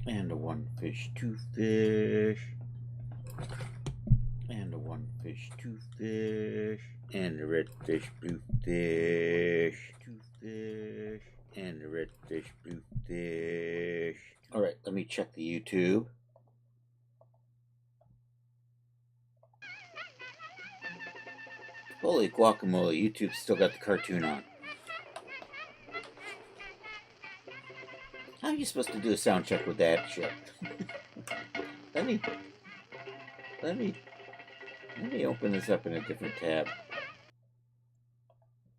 And a one fish, two fish. And a one fish, two fish. And a red fish, blue fish, two fish. And a red fish, blue fish. Alright, let me check the YouTube. Holy guacamole, YouTube still got the cartoon on. How are you supposed to do a sound check with that shit? Let me open this up in a different tab.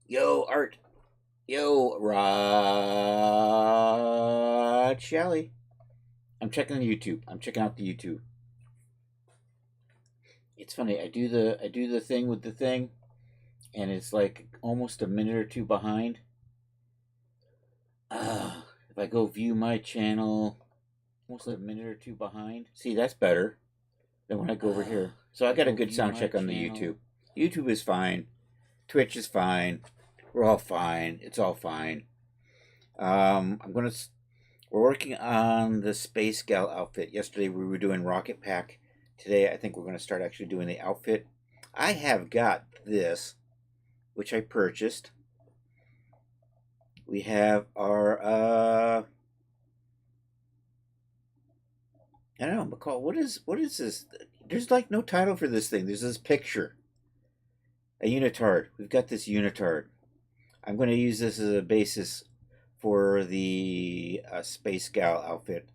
Yo, Art. Yo, Rod Shelley. I'm checking the YouTube. I'm checking out the YouTube. It's funny. I do the thing with the thing, and it's like almost a minute or two behind. If I go view my channel, almost a minute or two behind. See, that's better than when I go over here. So I got a good sound check on the YouTube. YouTube is fine. Twitch is fine. We're all fine. It's all fine. We're working on the Space Gal outfit. Yesterday we were doing Rocket Pack. Today I think we're going to start actually doing the outfit. I have got this, which I purchased. We have our, I don't know, McCall, what is this? There's like no title for this thing. There's this picture. A unitard. We've got this unitard. I'm going to use this as a basis for the Space Gal outfit.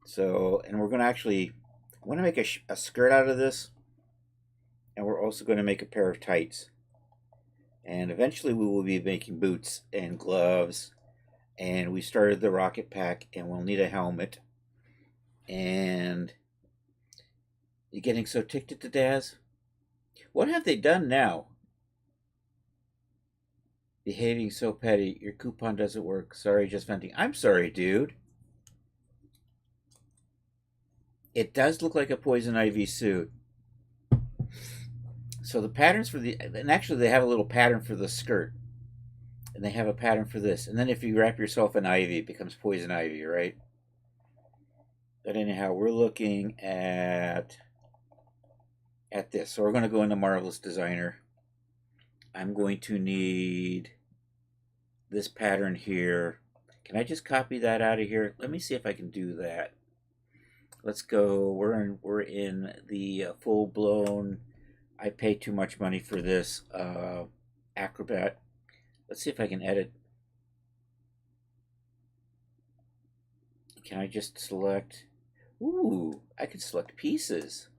So, and we're going to actually, I'm going to make a skirt out of this. And we're also going to make a pair of tights. And eventually we will be making boots and gloves. And we started the Rocket Pack, and we'll need a helmet. And you getting so ticked at the Daz? What have they done now? Behaving so petty. Your coupon doesn't work. Sorry, just venting. I'm sorry, dude. It does look like a Poison Ivy suit. So the patterns for the, and actually they have a little pattern for the skirt. And they have a pattern for this. And then if you wrap yourself in ivy, it becomes Poison Ivy, right? But anyhow, we're looking at this. So we're going to go into Marvelous Designer. I'm going to need this pattern here. Can I just copy that out of here? Let me see if I can do that. Let's go. We're in the full-blown, I pay too much money for this Acrobat. Let's see if I can edit. Can I just select? Ooh, I can select pieces.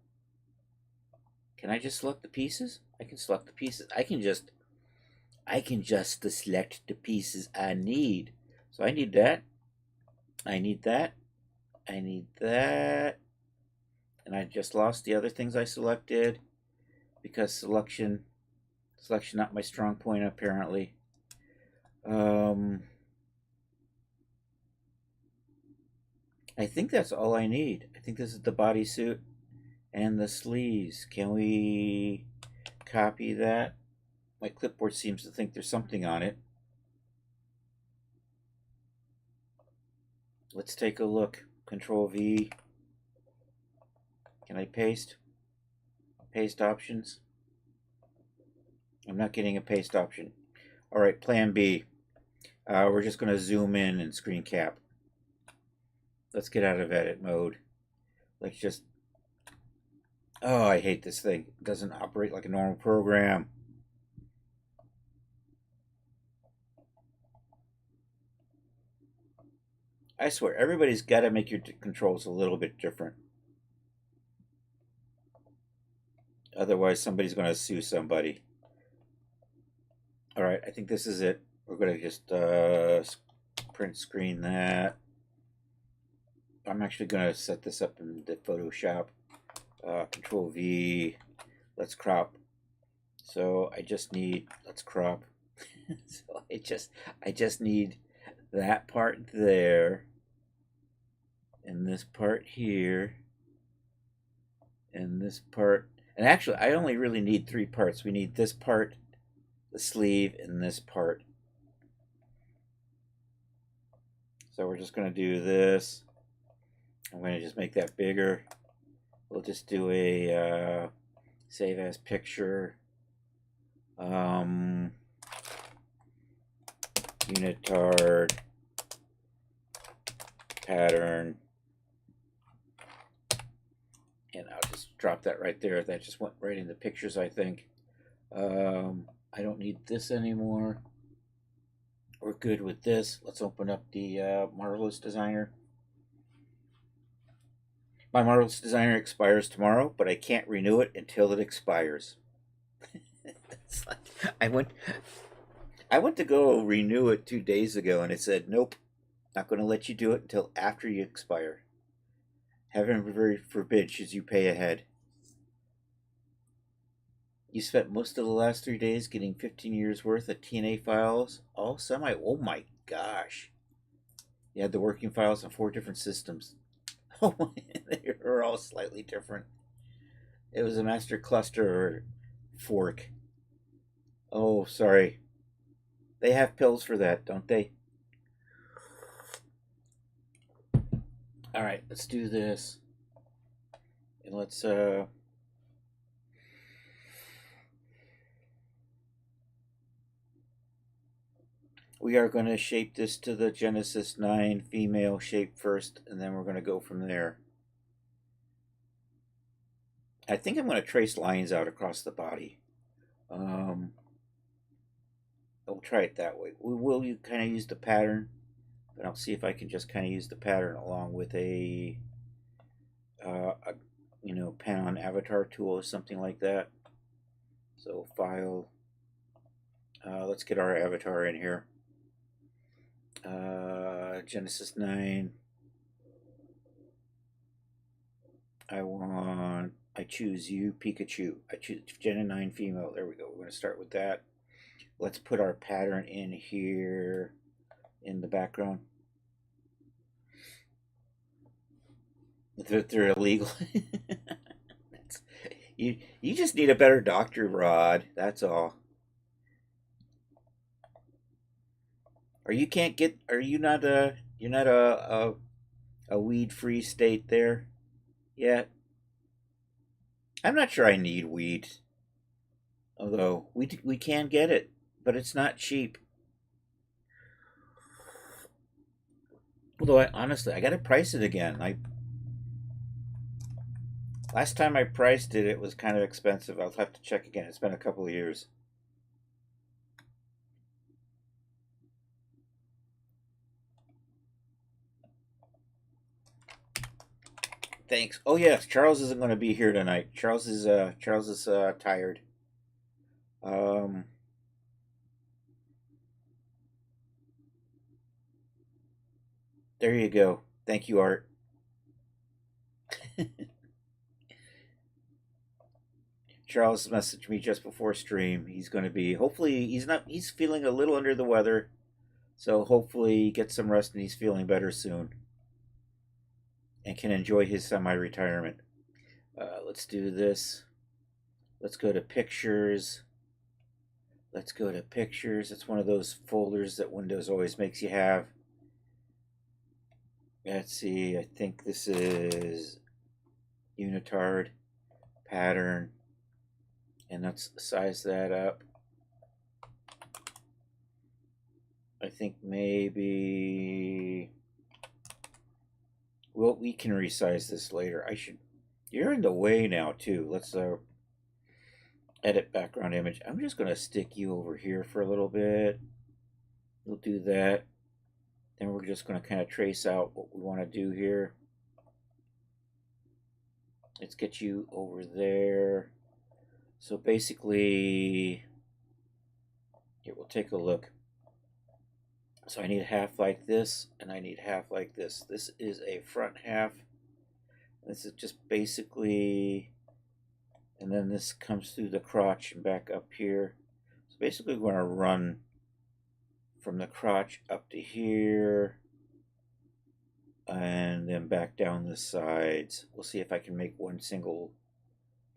Can I just select the pieces? I can select the pieces. I can just select the pieces I need. So I need that. I need that. I need that. And I just lost the other things I selected because selection not my strong point apparently. I think that's all I need. I think this is the bodysuit and the sleeves. Can we copy that? My clipboard seems to think there's something on it. Let's take a look. Control V. Can I paste? Paste options. I'm not getting a paste option. All right, plan B. We're just going to zoom in and screen cap. Let's get out of edit mode. Let's just... Oh, I hate this thing. It doesn't operate like a normal program. I swear, everybody's got to make your controls a little bit different. Otherwise, somebody's going to sue somebody. All right, I think this is it. We're going to just print screen that. I'm actually going to set this up in the Photoshop. Control V. Let's crop. So I just need, let's crop. So I just need that part there, and this part here, and this part. And actually, I only really need 3 parts. We need this part, the sleeve, and this part. So we're just going to do this. I'm going to just make that bigger. We'll just do a save as picture. Unitard pattern. And I'll just drop that right there. That just went right into pictures, I think. I don't need this anymore. We're good with this. Let's open up the Marvelous Designer. My Marvelous Designer expires tomorrow, but I can't renew it until it expires. It's like, I went to go renew it 2 days ago, and it said, nope, not going to let you do it until after you expire. Heaven forbid should you pay ahead. You spent most of the last 3 days getting 15 years worth of TNA files, all semi. Oh my gosh. You had the working files on 4 different systems. Oh, they were all slightly different. It was a master cluster fork. Oh, sorry. They have pills for that, don't they? All right, let's do this. And let's we are going to shape this to the Genesis 9 female shape first, and then we're going to go from there. I think I'm going to trace lines out across the body. I'll try it that way. We will kind of use the pattern, but I'll see if I can just kind of use the pattern along with a pen on avatar tool or something like that. So file. Let's get our avatar in here. Genesis 9. I choose you, Pikachu. I choose Gen 9 female. There we go. We're going to start with that. Let's put our pattern in here in the background. They're illegal. You just need a better doctor, Rod. That's all. Or you can't get. Are you not a? You're not a weed-free state there yet. I'm not sure I need weed. Although we can get it, but it's not cheap. Although honestly, I got to price it again. Last time I priced it, it was kind of expensive. I'll have to check again. It's been a couple of years. Thanks. Oh yes, Charles isn't going to be here tonight. Charles is tired. Um, there you go. Thank you, Art. Charles messaged me just before stream. He's going to be hopefully he's not he's feeling a little under the weather, so hopefully he gets some rest and he's feeling better soon and can enjoy his semi-retirement. Let's do this. Let's go to pictures. Let's go to pictures. It's one of those folders that Windows always makes you have. Let's see. I think this is unitard pattern, and let's size that up. I think maybe, well, we can resize this later. You're in the way now too. Let's edit background image. I'm just going to stick you over here for a little bit. We'll do that. Then we're just going to kind of trace out what we want to do here. Let's get you over there. So basically, here, we'll take a look. So I need half like this, and I need half like this. This is a front half. This is just basically, and then this comes through the crotch and back up here. So basically we're going to run from the crotch up to here, and then back down the sides. We'll see if I can make one single,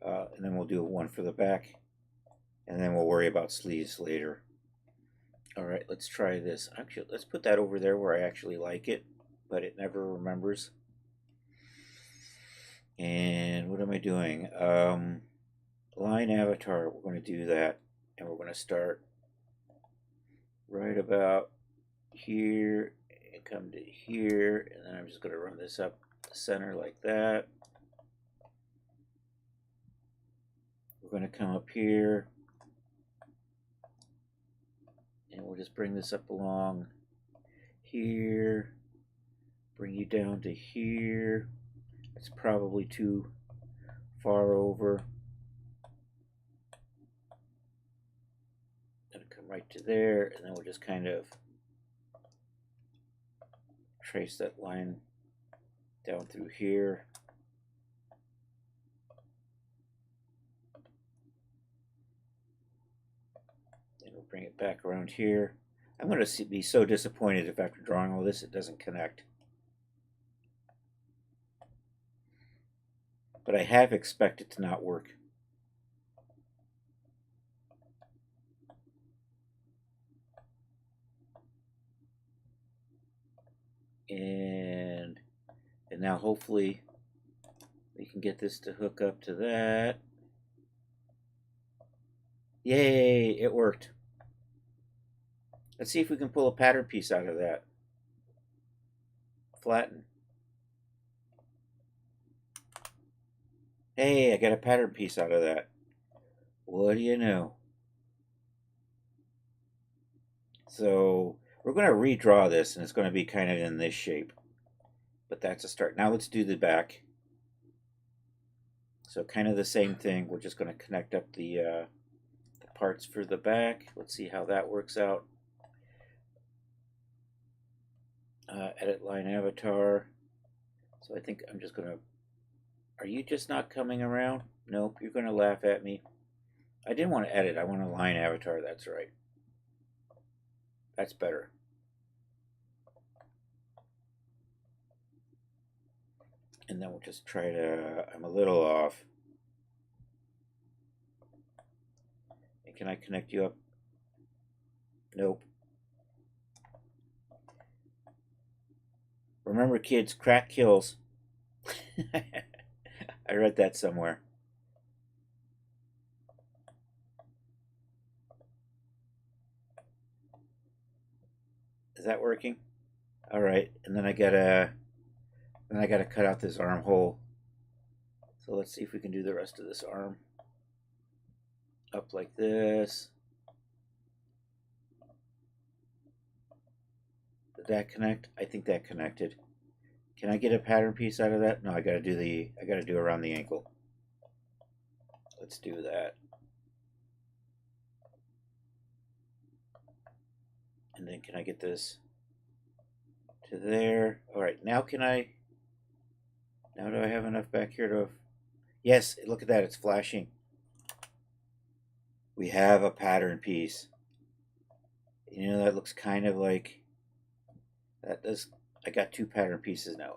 and then we'll do one for the back, and then we'll worry about sleeves later. All right, let's try this. Actually, let's put that over there where I actually like it, but it never remembers. And what am I doing? Line avatar, we're going to do that, and we're going to start right about here and come to here, and then I'm just going to run this up the center like that. We're going to come up here, and we'll just bring this up along here, bring you down to here. It's probably too far over. Gonna come right to there, and then we'll just kind of trace that line down through here. And we'll bring it back around here. I'm going to be so disappointed if after drawing all this it doesn't connect. But I have expected to not work. And now hopefully we can get this to hook up to that. Yay, it worked. Let's see if we can pull a pattern piece out of that. Flatten. Hey, I got a pattern piece out of that. What do you know? So we're going to redraw this, and it's going to be kind of in this shape. But that's a start. Now let's do the back. So kind of the same thing. We're just going to connect up the parts for the back. Let's see how that works out. Edit line avatar. So I think I'm just going to... Are you just not coming around? Nope, you're going to laugh at me. I didn't want to edit. I want a line avatar. That's right. That's better. And then we'll just try to... I'm a little off. And can I connect you up? Nope. Remember, kids, crack kills. I read that somewhere. Is that working? All right, and then I gotta cut out this armhole. So let's see if we can do the rest of this arm. Up like this. Did that connect? I think that connected. Can I get a pattern piece out of that? No, I gotta do around the ankle. Let's do that. And then can I get this to there? All right, now do I have enough back here to, yes, look at that, it's flashing. We have a pattern piece. You know, that looks kind of like, that does, I got two pattern pieces now.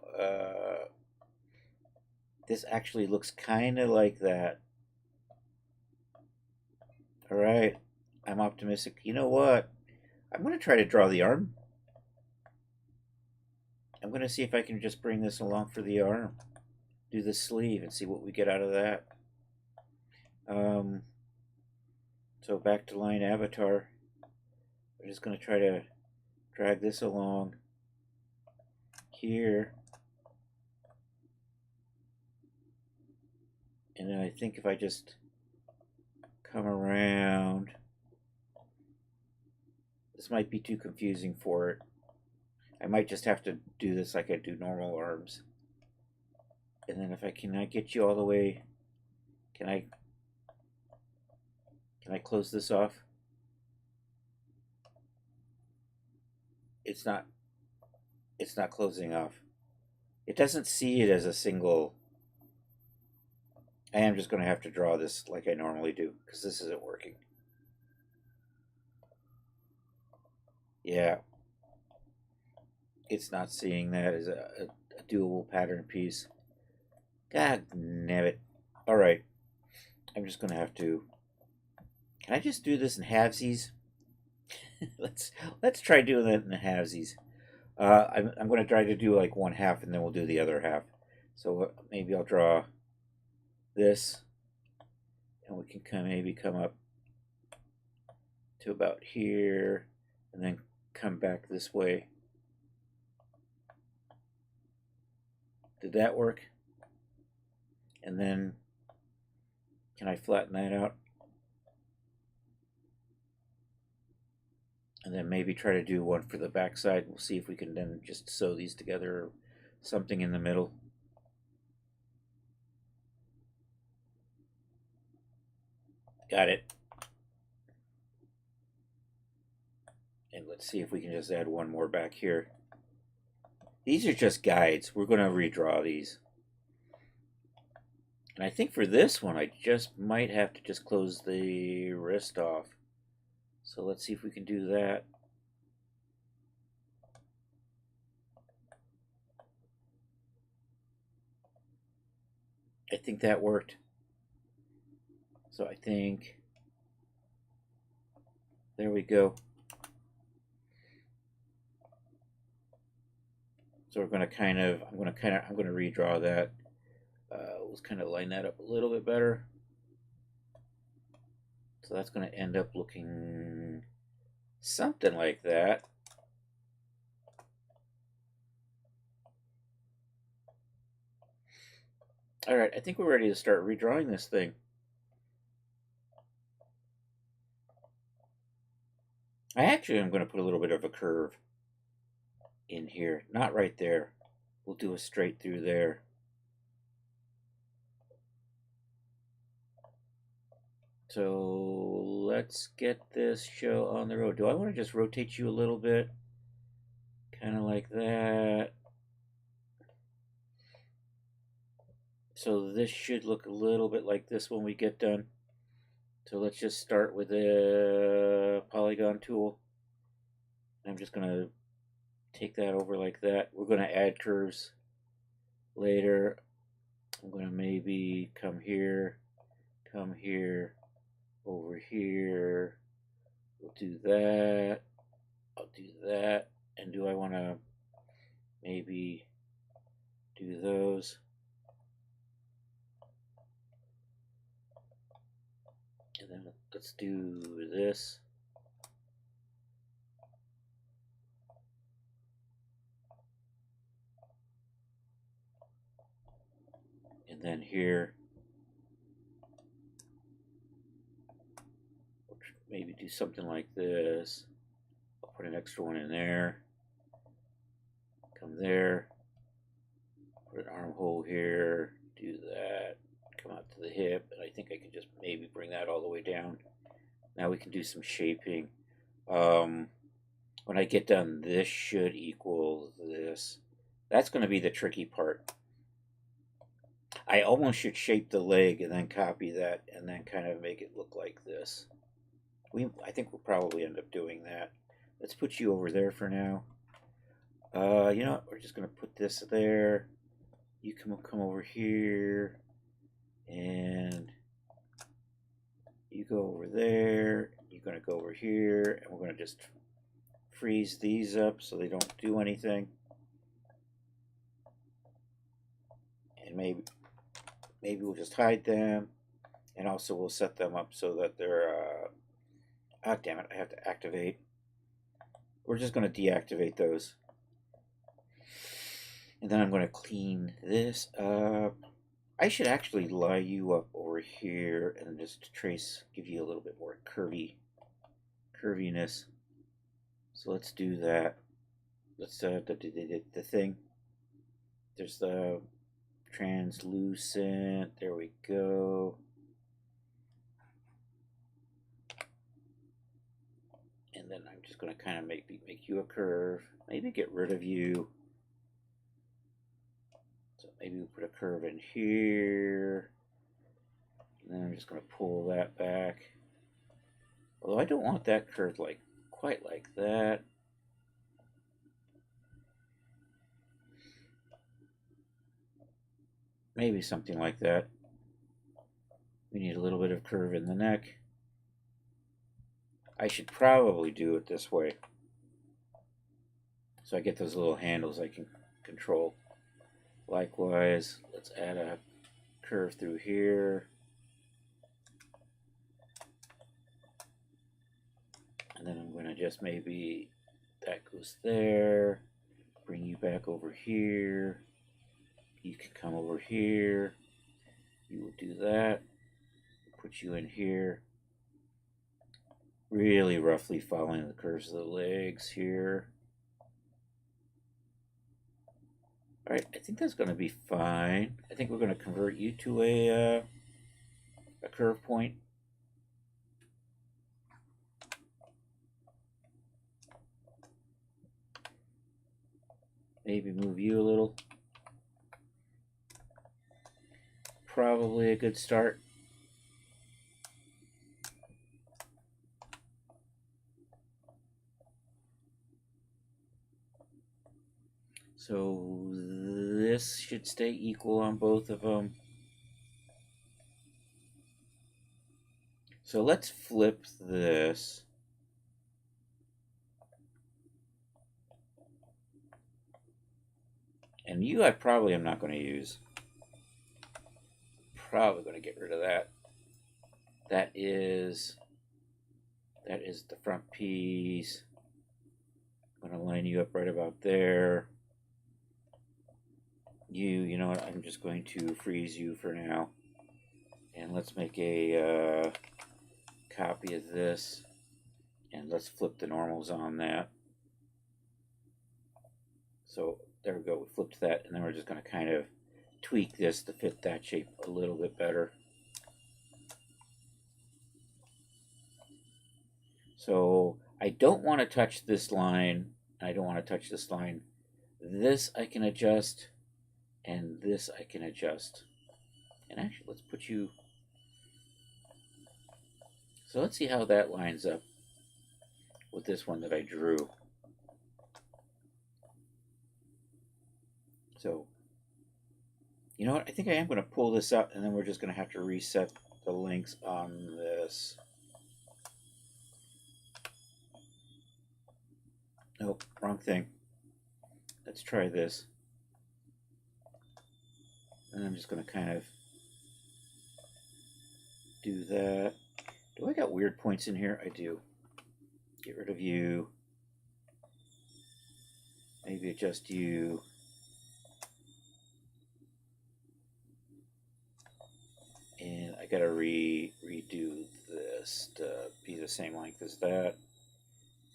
This actually looks kind of like that. All right, I'm optimistic. You know what? I'm going to try to draw the arm. I'm going to see if I can just bring this along for the arm. Do the sleeve and see what we get out of that. So back to line avatar. I'm just going to try to drag this along here. And then I think if I just come around, this might be too confusing for it. I might just have to do this like I do normal arms. And then if I cannot get you all the way, can I close this off? It's not closing off. It doesn't see it as a single. I am just going to have to draw this like I normally do because this isn't working. Yeah. It's not seeing that as a doable pattern piece. God damn it. Alright. I'm just going to have to... Can I just do this in halvesies? let's try doing that in halvesies. I'm going to try to do like one half and then we'll do the other half. So maybe I'll draw this and we can maybe come up to about here and then come back this way. Did that work? And then can I flatten that out? And then maybe try to do one for the back side. We'll see if we can then just sew these together or something in the middle. Got it. And let's see if we can just add one more back here. These are just guides. We're going to redraw these. And I think for this one, I just might have to just close the wrist off. So let's see if we can do that. I think that worked. So I think there we go. So we're going to I'm going to redraw that. Let's kind of line that up a little bit better. So that's going to end up looking something like that. All right, I think we're ready to start redrawing this thing. I actually am going to put a little bit of a curve in here, not right there. We'll do a straight through there. So let's get this show on the road. Do I want to just rotate you a little bit? Kind of like that. So this should look a little bit like this when we get done. So let's just start with a polygon tool. I'm just going to take that over like that. We're going to add curves later. I'm going to maybe come here, over here. We'll do that. I'll do that. And do I want to maybe do those? And then let's do this. And then here, maybe do something like this. I'll put an extra one in there. Come there. armhole here, do that, come out to the hip, and I think I can just maybe bring that all the way down. Now we can do some shaping. When I get done, this should equal this. That's going to be the tricky part. I almost should shape the leg and then copy that and then kind of make it look like this. I think we'll probably end up doing that. Let's put you over there for now. You know what? We're just going to put this there. You come over here. And you go over there. You're going to go over here. And we're going to just freeze these up so they don't do anything. And maybe we'll just hide them. And also we'll set them up so that they're... ah, damn it. I have to activate. We're just going to deactivate those. And then I'm going to clean this up. I should actually lie you up over here and just give you a little bit more curviness. So let's do that. Let's the thing. There's the translucent. There we go. And then I'm just going to kind of make you a curve. Maybe get rid of you. So maybe we'll put a curve in here. And then I'm just going to pull that back. Although I don't want that curved quite like that. Maybe something like that. We need a little bit of curve in the neck. I should probably do it this way. So I get those little handles I can control. Likewise, let's add a curve through here. And then I'm going to just maybe, that goes there. Bring you back over here. You can come over here. You will do that. Put you in here. Really roughly following the curves of the legs here. Alright, I think that's going to be fine. I think we're going to convert you to a curve point. Maybe move you a little. Probably a good start. So this should stay equal on both of them. So let's flip this. And you I probably am not going to use. Probably going to get rid of that. That is the front piece. I'm going to line you up right about there. You know what, I'm just going to freeze you for now. And let's make a copy of this. And let's flip the normals on that. So there we go, we flipped that, and then we're just going to kind of tweak this to fit that shape a little bit better. So I don't want to touch this line. I don't want to touch this line. This I can adjust. And this I can adjust. And actually, let's put you... So let's see how that lines up with this one that I drew. So, you know what? I think I am going to pull this up, and then we're just going to have to reset the links on this. Nope, wrong thing. Let's try this. And I'm just going to kind of do that. Do I got weird points in here? I do. Get rid of you. Maybe adjust you. And I gotta redo this to be the same length as that.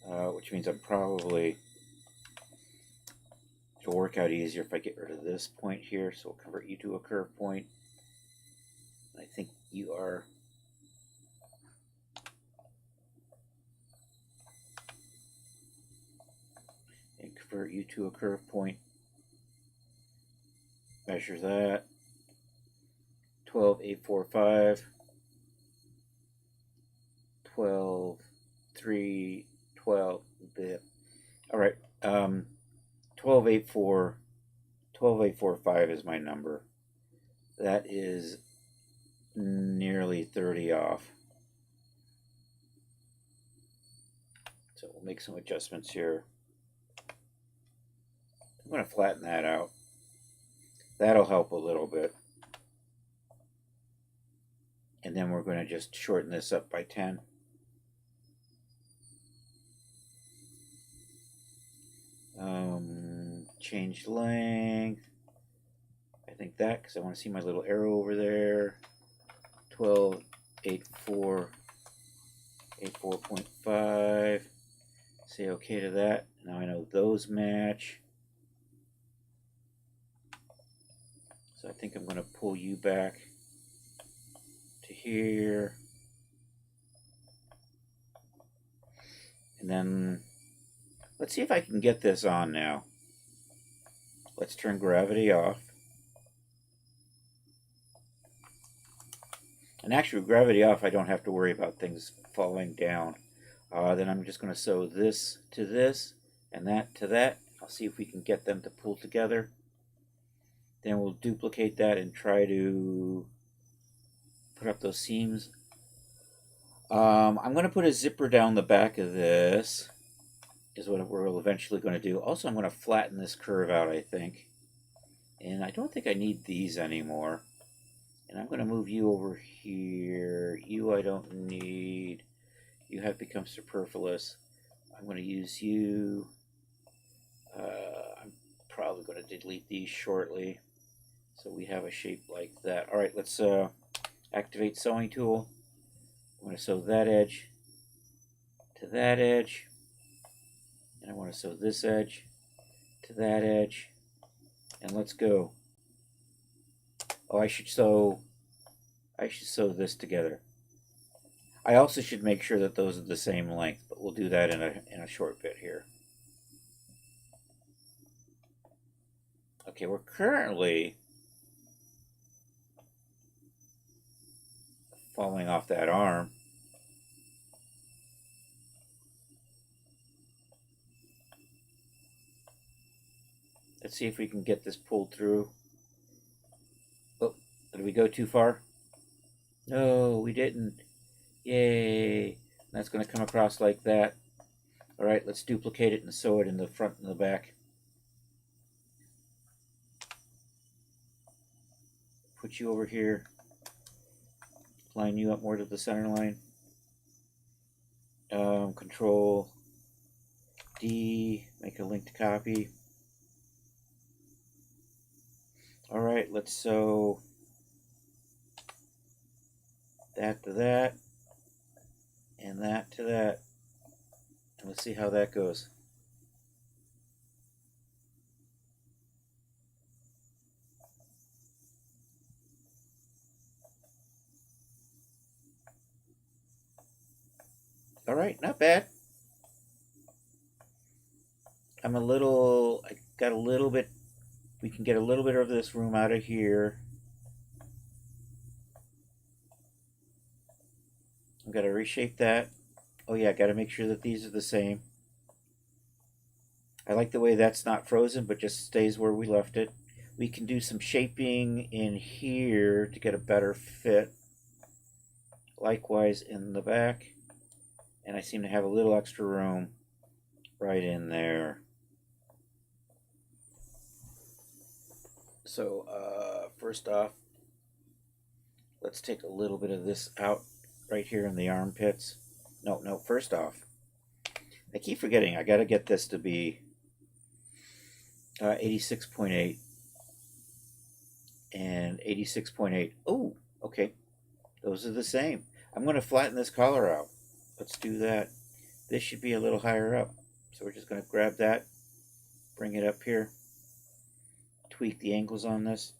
Which means I'm probably It'll work out easier if I get rid of this point here, so we'll convert you to a curve point. I think you are and convert you to a curve point. Measure that. 12,845. 12, 3, 12 bit. All right. 12,845 is my number. That is nearly 30 off. So we'll make some adjustments here. I'm going to flatten that out. That'll help a little bit. And then we're going to just shorten this up by 10. Change length. I think that, because I want to see my little arrow over there. 12, 8.4, 8.4.5. Say okay to that. Now I know those match. So I think I'm going to pull you back to here. And then let's see if I can get this on now. Let's turn gravity off. And actually, with gravity off, I don't have to worry about things falling down. Then I'm just going to sew this to this and that to that. I'll see if we can get them to pull together. Then we'll duplicate that and try to put up those seams. I'm going to put a zipper down the back of this, is what we're eventually going to do. Also, I'm going to flatten this curve out, I think. And I don't think I need these anymore. And I'm going to move you over here. You I don't need. You have become superfluous. I'm going to use you. I'm probably going to delete these shortly. So we have a shape like that. All right, let's activate sewing tool. I'm going to sew that edge to that edge. And I want to sew this edge to that edge. And let's go. Oh, I should sew this together. I also should make sure that those are the same length, but we'll do that in a short bit here. Okay, we're currently falling off that arm. Let's see if we can get this pulled through. Oh, did we go too far? No, we didn't. Yay. That's going to come across like that. All right, let's duplicate it and sew it in the front and the back. Put you over here. Line you up more to the center line. Control D, make a linked copy. All right, let's sew that to that and that to that. And let's see how that goes. All right, not bad. I got a little bit, we can get a little bit of this room out of here. I've got to reshape that. Oh yeah, I got to make sure that these are the same. I like the way that's not frozen, but just stays where we left it. We can do some shaping in here to get a better fit. Likewise in the back. And I seem to have a little extra room right in there. So first off, let's take a little bit of this out right here in the armpits. No, first off, I keep forgetting I got to get this to be 86.8 and 86.8. Oh, okay. Those are the same. I'm going to flatten this collar out. Let's do that. This should be a little higher up. So we're just going to grab that, bring it up here. tweak the angles on this.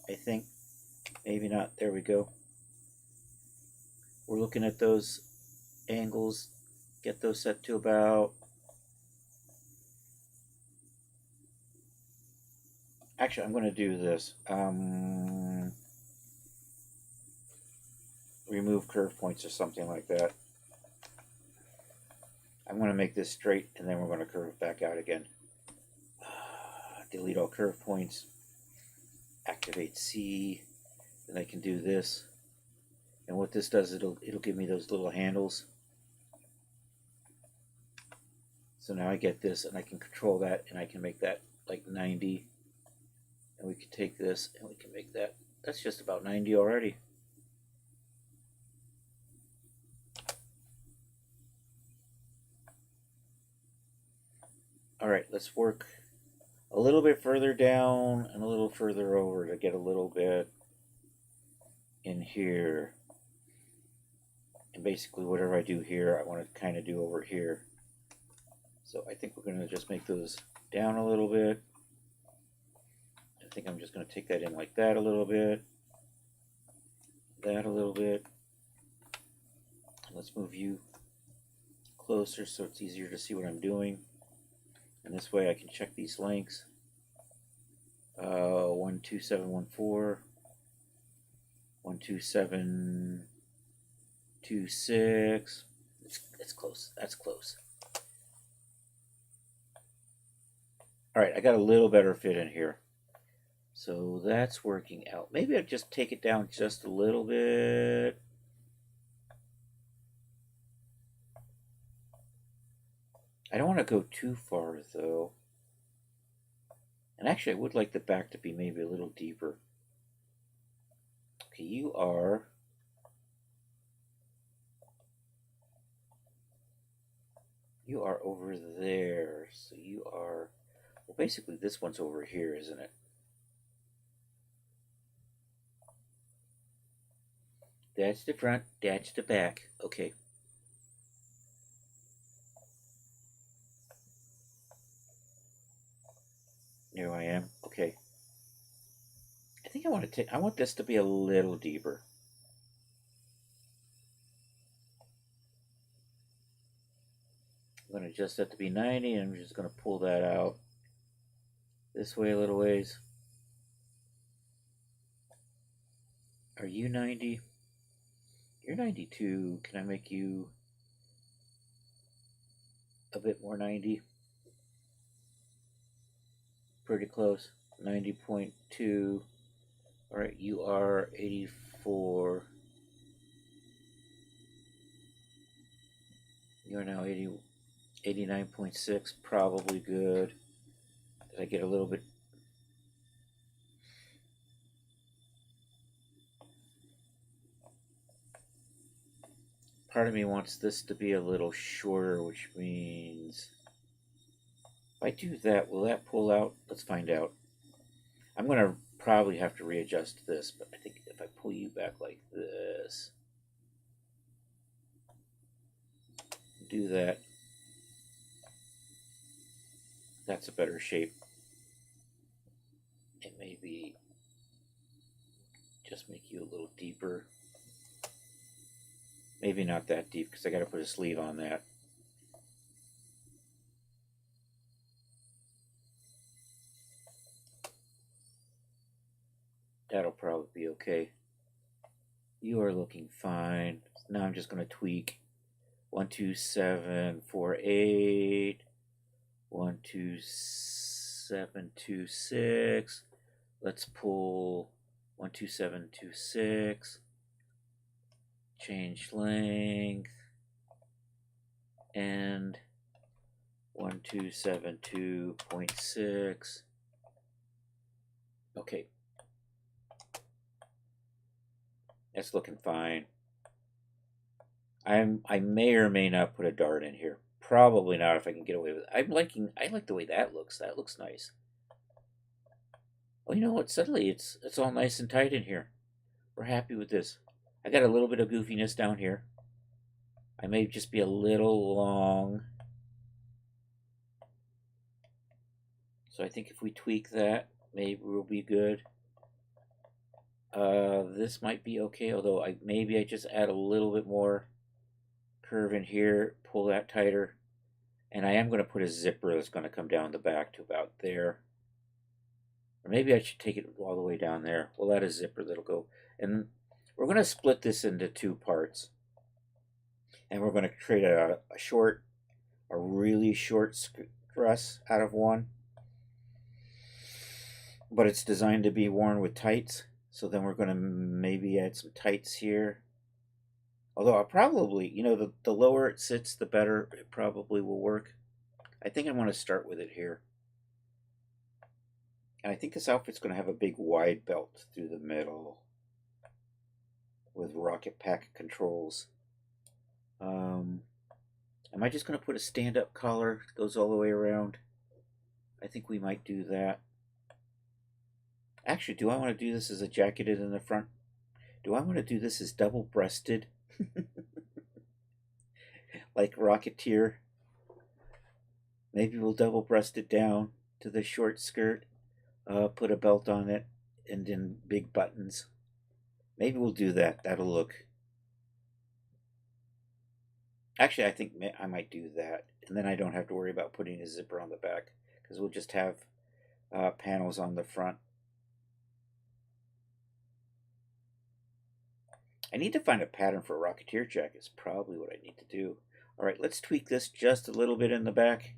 I think. Maybe not. There we go. We're looking at those angles. Get those set to about... Actually, I'm going to do this. Remove curve points or something like that. I'm going to make this straight, and then we're going to curve back out again. Delete all curve points. Activate C. Then I can do this. And what this does, it'll give me those little handles. So now I get this, and I can control that, and I can make that like 90. And we can take this, and we can make that. That's just about 90 already. All right, let's work a little bit further down and a little further over to get a little bit in here. And basically whatever I do here, I want to kind of do over here. So I think we're going to just make those down a little bit. I think I'm just going to take that in like that a little bit. That a little bit. Let's move you closer so it's easier to see what I'm doing. And this way I can check these lengths. 12714, 12726. It's close. That's close. All right, I got a little better fit in here. So that's working out. Maybe I'll just take it down just a little bit. I don't want to go too far though. And actually I would like the back to be maybe a little deeper. Okay, you are over there. So you are, well, basically this one's over here, isn't it? That's the front, that's the back. Okay. Here I am. Okay. I think I want this to be a little deeper. I'm going to adjust that to be 90, and I'm just going to pull that out this way a little ways. Are you 90? You're 92. Can I make you a bit more 90? Pretty close. 90.2. All right, you are 84. You are now 89.6. Probably good. Did I get a little bit? Part of me wants this to be a little shorter, which means if I do that, will that pull out? Let's find out. I'm going to probably have to readjust this, but I think if I pull you back like this, do that, that's a better shape. And maybe just make you a little deeper. Maybe not that deep because I got to put a sleeve on that. That'll probably be okay. You are looking fine. Now I'm just going to tweak 12748, 12726. Let's pull 12726. Change length and 1272.6. Okay. That's looking fine. I may or may not put a dart in here. Probably not if I can get away with it. I like the way that looks. That looks nice. Well, you know what? Suddenly it's all nice and tight in here. We're happy with this. I got a little bit of goofiness down here. I may just be a little long. So I think if we tweak that, maybe we'll be good. This might be okay, although maybe I just add a little bit more curve in here, pull that tighter, and I am going to put a zipper that's going to come down the back to about there. Or maybe I should take it all the way down there. We'll add a zipper that'll go, and we're going to split this into two parts, and we're going to create a really short dress out of one, but it's designed to be worn with tights. So then we're going to maybe add some tights here. Although I'll probably, the lower it sits, the better it probably will work. I think I'm going to start with it here. And I think this outfit's going to have a big wide belt through the middle with rocket pack controls. Am I just going to put a stand-up collar that goes all the way around? I think we might do that. Actually, do I want to do this as a jacketed in the front? Do I want to do this as double-breasted? Like Rocketeer? Maybe we'll double-breast it down to the short skirt, put a belt on it, and then big buttons. Maybe we'll do that. That'll look... Actually, I think I might do that. And then I don't have to worry about putting a zipper on the back, because we'll just have panels on the front. I need to find a pattern for a Rocketeer jacket. Is probably what I need to do. All right, let's tweak this just a little bit in the back.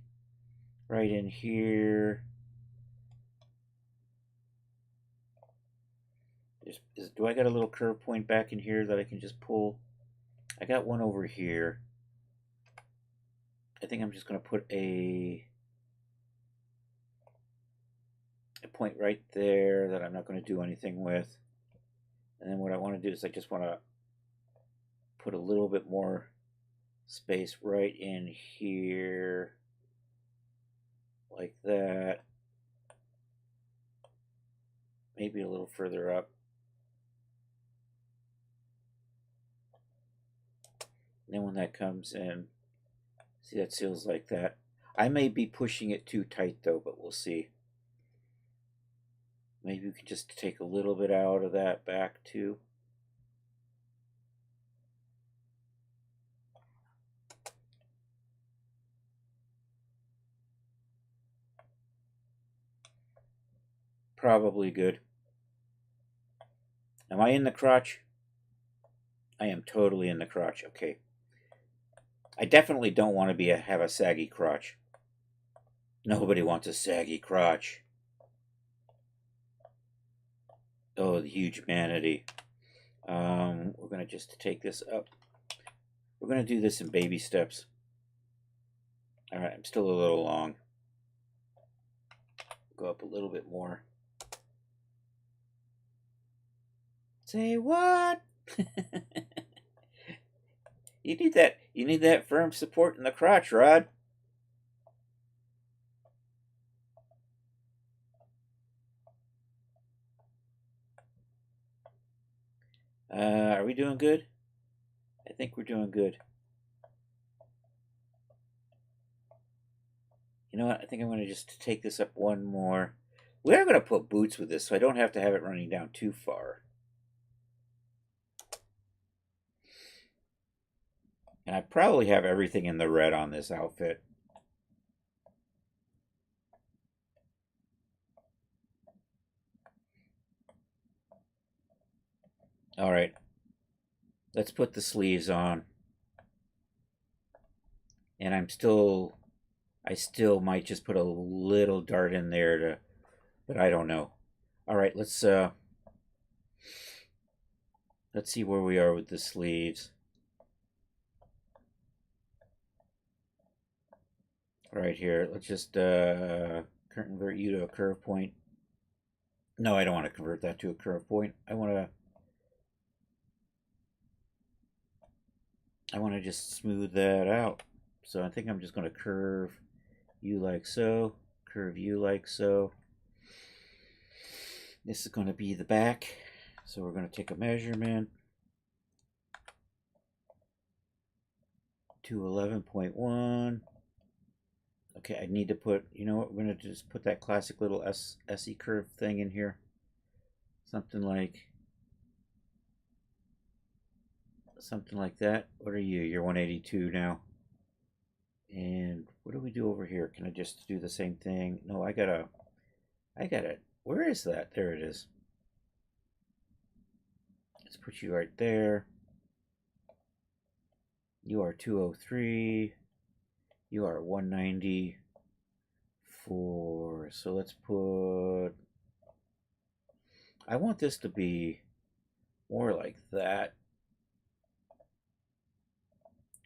Right in here. Do I got a little curve point back in here that I can just pull? I got one over here. I think I'm just going to put a point right there that I'm not going to do anything with. And then what I want to do is I just want to put a little bit more space right in here, like that. Maybe a little further up. And then when that comes in, see, that seals like that. I may be pushing it too tight though, but we'll see. Maybe we can just take a little bit out of that back too. Probably good. Am I in the crotch? I am totally in the crotch. Okay. I definitely don't want to have a saggy crotch. Nobody wants a saggy crotch. Oh, the huge humanity. We're going to just take this up. We're going to do this in baby steps. All right, I'm still a little long. Go up a little bit more. Say what? You need that firm support in the crotch, Rod. Are we doing good? I think we're doing good. You know what? I think I'm going to just take this up one more. We are going to put boots with this, so I don't have to have it running down too far. And I probably have everything in the red on this outfit. All right. Let's put the sleeves on. And I still might just put a little dart in there but I don't know. All right, let's see where we are with the sleeves. Right here, let's just convert you to a curve point. No, I don't want to convert that to a curve point. I want to just smooth that out. So I think I'm just going to curve you like so, curve you like so. This is going to be the back. So we're going to take a measurement to 11.1. Okay, I need to put, you know what, we're going to just put that classic little SE curve thing in here. Something like that. What are you? You're 182 now. And what do we do over here? Can I just do the same thing? No, I gotta, where is that? There it is. Let's put you right there. You are 203. You are 194. So let's put, I want this to be more like that.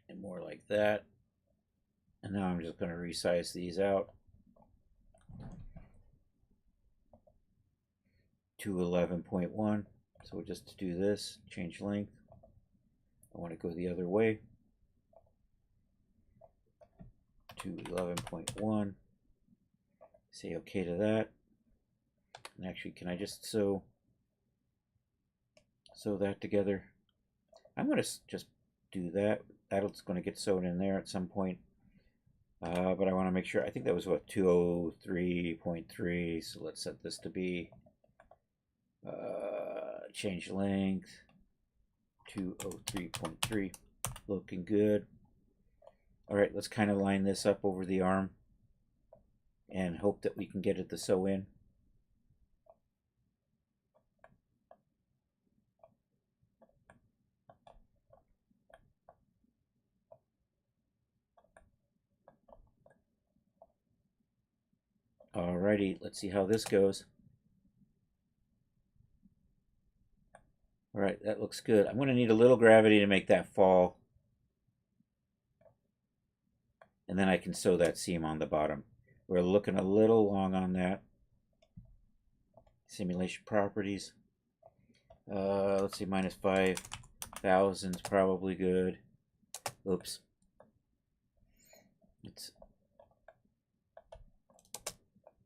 And more like that. And now I'm just going to resize these out to 11.1. So we'll just do this, change length. I want to go the other way to 11.1. Say okay to that. And actually, can I just sew that together? I'm going to just do that. That's going to get sewed in there at some point. But I want to make sure. I think that was what, 203.3. So let's set this to be change length 203.3. Looking good. All right, let's kind of line this up over the arm and hope that we can get it to sew in. Alrighty, let's see how this goes. Alright, that looks good. I'm going to need a little gravity to make that fall. And then I can sew that seam on the bottom. We're looking a little long on that. Simulation properties. Let's see, minus 5,000 is probably good. Oops.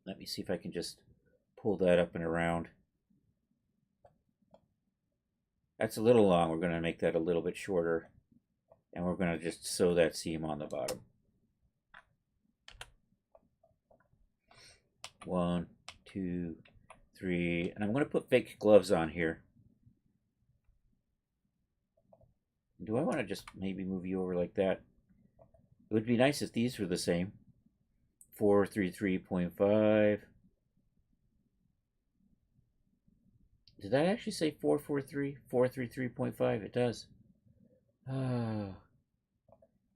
Let me see if I can just pull that up and around. That's a little long. We're going to make that a little bit shorter. And we're going to just sew that seam on the bottom. 1, 2, 3. And I'm going to put fake gloves on here. Do I want to just maybe move you over like that? It would be nice if these were the same. 433.5. Did that actually say 443? 433.5? It does.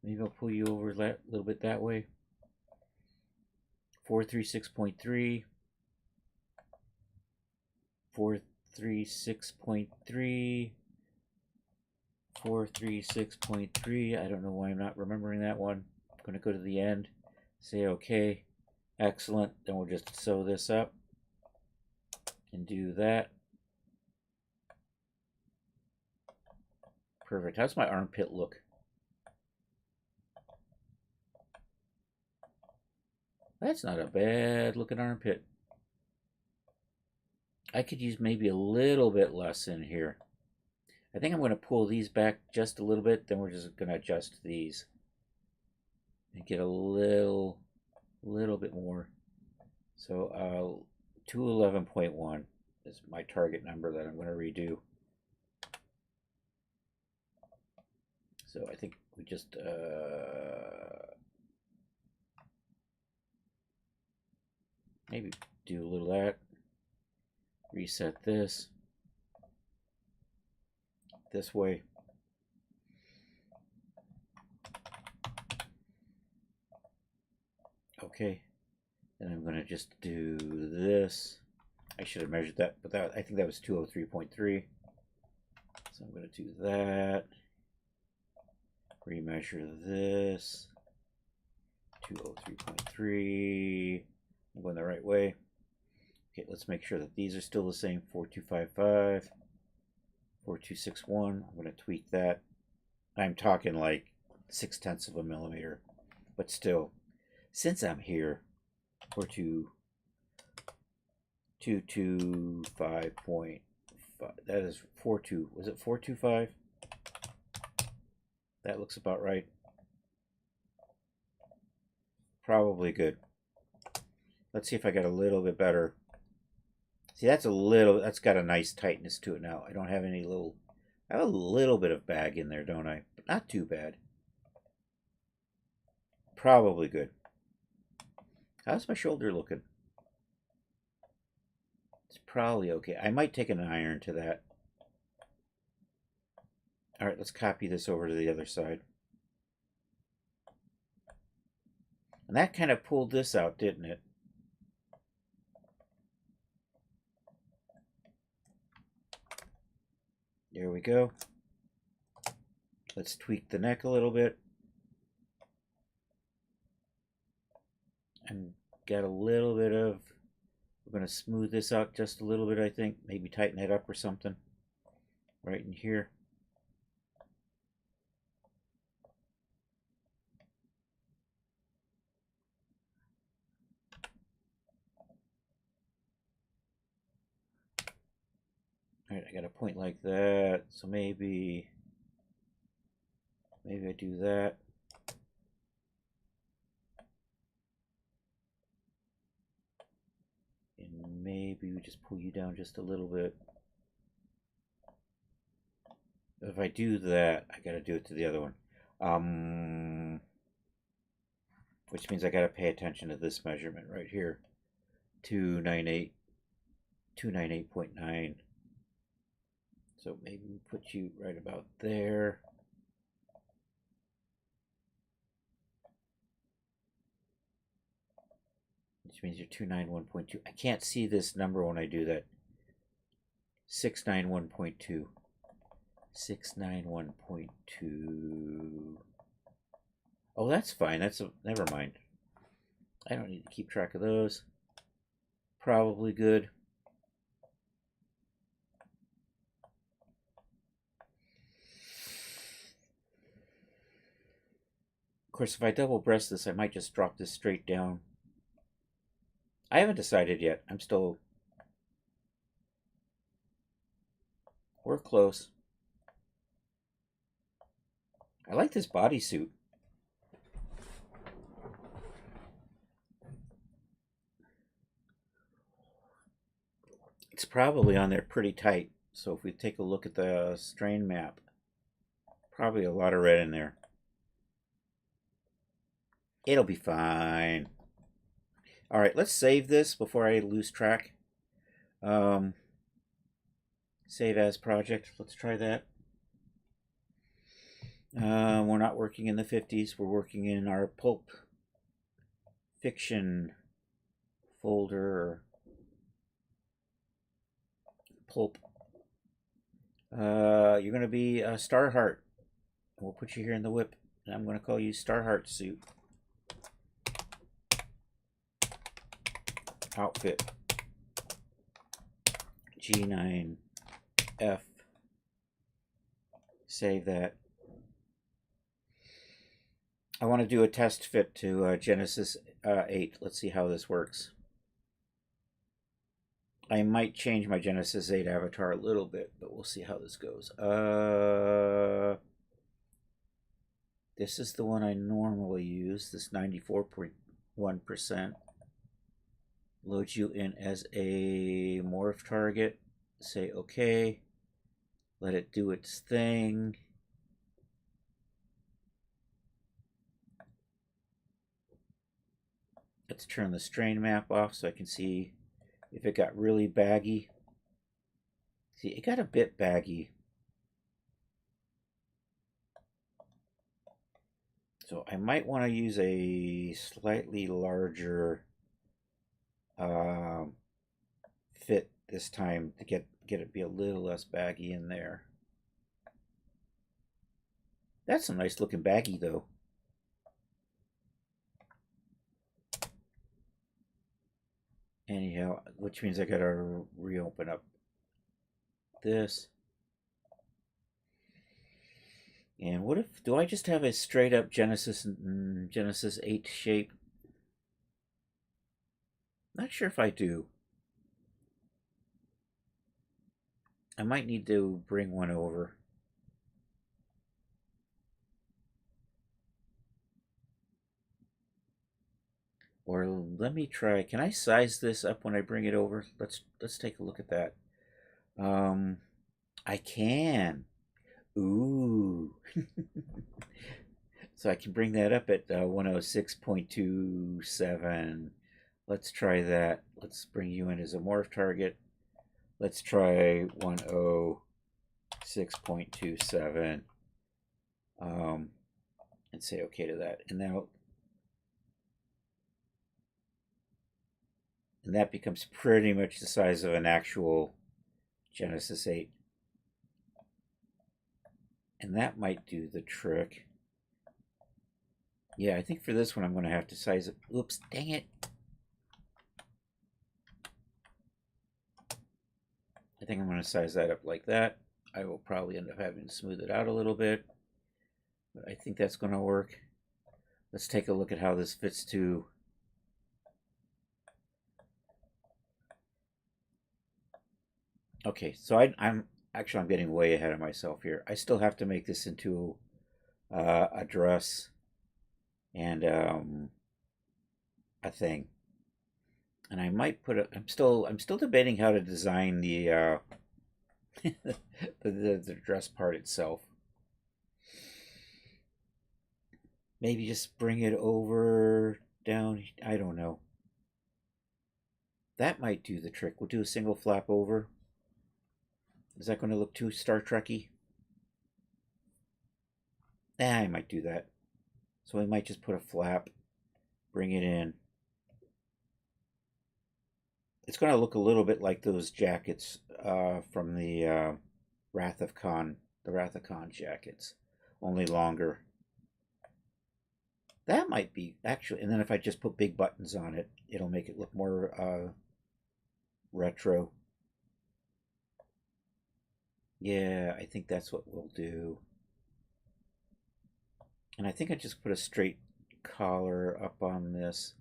Maybe I'll pull you over a little bit that way. 436.3. 436.3. 436.3. I don't know why I'm not remembering that one. I'm going to go to the end. Say okay. Excellent. Then we'll just sew this up and do that. Perfect. How's my armpit look? That's not a bad looking armpit. I could use maybe a little bit less in here. I think I'm going to pull these back just a little bit. Then we're just going to adjust these and get a little bit more. So 211.1 is my target number that I'm going to redo. So I think we just maybe do a little of that. Reset this way. Okay, and I'm going to just do this. I should have measured that, but I think that was 203.3. So I'm going to do that. Remeasure this. 203.3. I'm going the right way. Okay, let's make sure that these are still the same. 4255. 4261. I'm going to tweak that. I'm talking like 0.6 of a millimeter, but still, since I'm here, 225.5. That is 42. Was it 425? That looks about right. Probably good. Let's see if I got a little bit better. See, that's got a nice tightness to it now. I don't have any little, I have a little bit of bag in there, don't I? But not too bad. Probably good. How's my shoulder looking? It's probably okay. I might take an iron to that. All right, let's copy this over to the other side. And that kind of pulled this out, didn't it? There we go. Let's tweak the neck a little bit. And get a little bit of, we're going to smooth this out just a little bit, I think. Maybe tighten it up or something. Right in here. All right, I got a point like that. So maybe I do that. And maybe we just pull you down just a little bit. If I do that, I got to do it to the other one. Which means I got to pay attention to this measurement right here. 298.9. So maybe we put you right about there. Which means you're 291.2. I can't see this number when I do that. 691.2. 691.2. Oh, that's fine. Never mind. I don't need to keep track of those. Probably good. Of course, if I double breast this, I might just drop this straight down. I haven't decided yet. We're close. I like this bodysuit. It's probably on there pretty tight. So if we take a look at the strain map, probably a lot of red in there. It'll be fine. All right, let's save this before I lose track. Save as project. Let's try that. We're not working in the 50s. We're working in our pulp fiction folder. Pulp. You're going to be Starheart. We'll put you here in the whip. And I'm going to call you Starheart suit. Outfit. G9F. Save that. I want to do a test fit to Genesis 8. Let's see how this works. I might change my Genesis 8 avatar a little bit, but we'll see how this goes. This is the one I normally use, this 94.1%. Load you in as a morph target. Say okay. Let it do its thing. Let's turn the strain map off so I can see if it got really baggy. See, it got a bit baggy. So I might want to use a slightly larger fit this time to get it be a little less baggy in there. That's a nice looking baggy though. Anyhow, which means I gotta reopen up this. And what if, do I just have a straight up Genesis 8 shape? Not sure if I do. I might need to bring one over. Or let me try. Can I size this up when I bring it over? Let's take a look at that. I can. Ooh. So I can bring that up at 106.27. Let's try that. Let's bring you in as a morph target. Let's try 106.27. And say okay to that. And that becomes pretty much the size of an actual Genesis 8. And that might do the trick. Yeah, I think for this one I'm going to have to size it. Oops, dang it. I think I'm going to size that up like that. I will probably end up having to smooth it out a little bit. But I think that's going to work. Let's take a look at how this fits to... Okay, so I'm getting way ahead of myself here. I still have to make this into a dress and a thing. And I might put I'm still debating how to design the the dress part itself. Maybe just bring it over down. I don't know. That might do the trick. We'll do a single flap over. Is that going to look too Star Trek-y? I might do that. So we might just put a flap, bring it in. It's going to look a little bit like those jackets from the Wrath of Khan jackets, only longer. That might be actually, and then if I just put big buttons on it, it'll make it look more retro. Yeah, I think that's what we'll do. And I think I just put a straight collar up on this.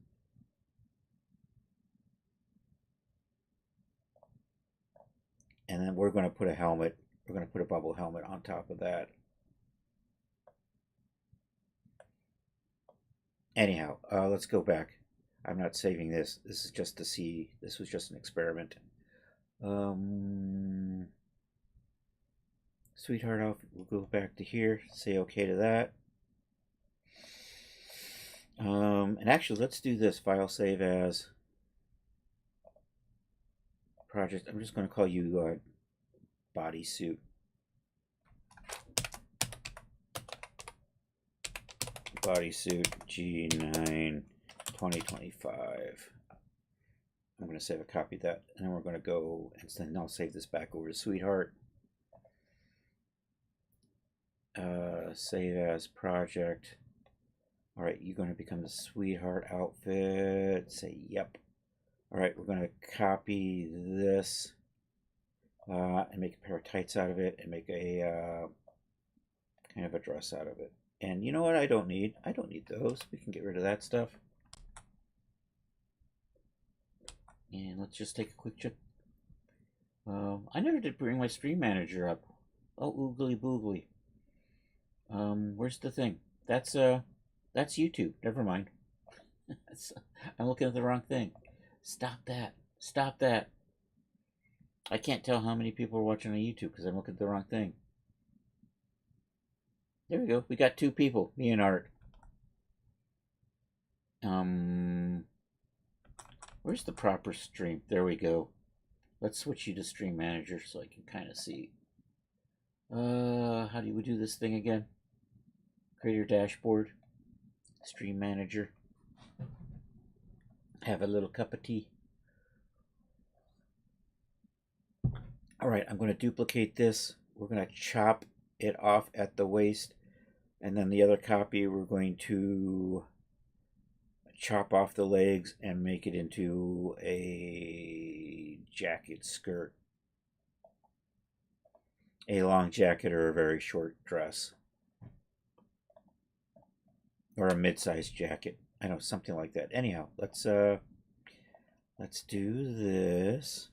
And then we're going to put a helmet. We're going to put a bubble helmet on top of that. Anyhow, let's go back. I'm not saving this. This is just to see. This was just an experiment. Sweetheart off. We'll go back to here. Say okay to that. And actually, let's do this. File save as project. I'm just going to call you bodysuit. Bodysuit G9 2025. I'm going to save a copy of that, and then we're going to go, and then I'll save this back over to Sweetheart. Save as project. All right, you're going to become the Sweetheart outfit. Say yep. All right, we're going to copy this and make a pair of tights out of it, and make a kind of a dress out of it. And you know what I don't need? I don't need those. We can get rid of that stuff. And let's just take a quick check. I never did bring my Stream Manager up. Oh, oogly boogly. Where's the thing? That's YouTube. Never mind. I'm looking at the wrong thing. Stop that. Stop that. I can't tell how many people are watching on YouTube because I'm looking at the wrong thing. There we go. We got 2 people, me and Art. Where's the proper stream? There we go. Let's switch you to Stream Manager so I can kind of see. How do we do this thing again? Create your dashboard. Stream Manager. Have a little cup of tea. All right, I'm going to duplicate this. We're going to chop it off at the waist. And then the other copy, we're going to chop off the legs and make it into a jacket skirt. A long jacket or a very short dress. Or a mid-sized jacket. I know, something like that. Anyhow, let's do this.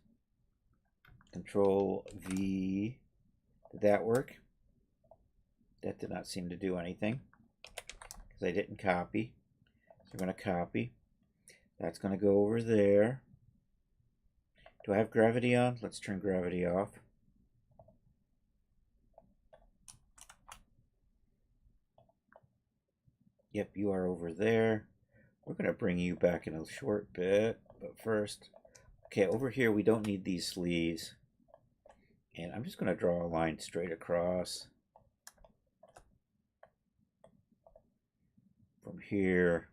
Control V. Did that work? That did not seem to do anything because I didn't copy. So we're going to copy. That's going to go over there. Do I have gravity on? Let's turn gravity off. Yep, you are over there. We're going to bring you back in a short bit, but first, okay, over here we don't need these sleeves. And I'm just going to draw a line straight across from here.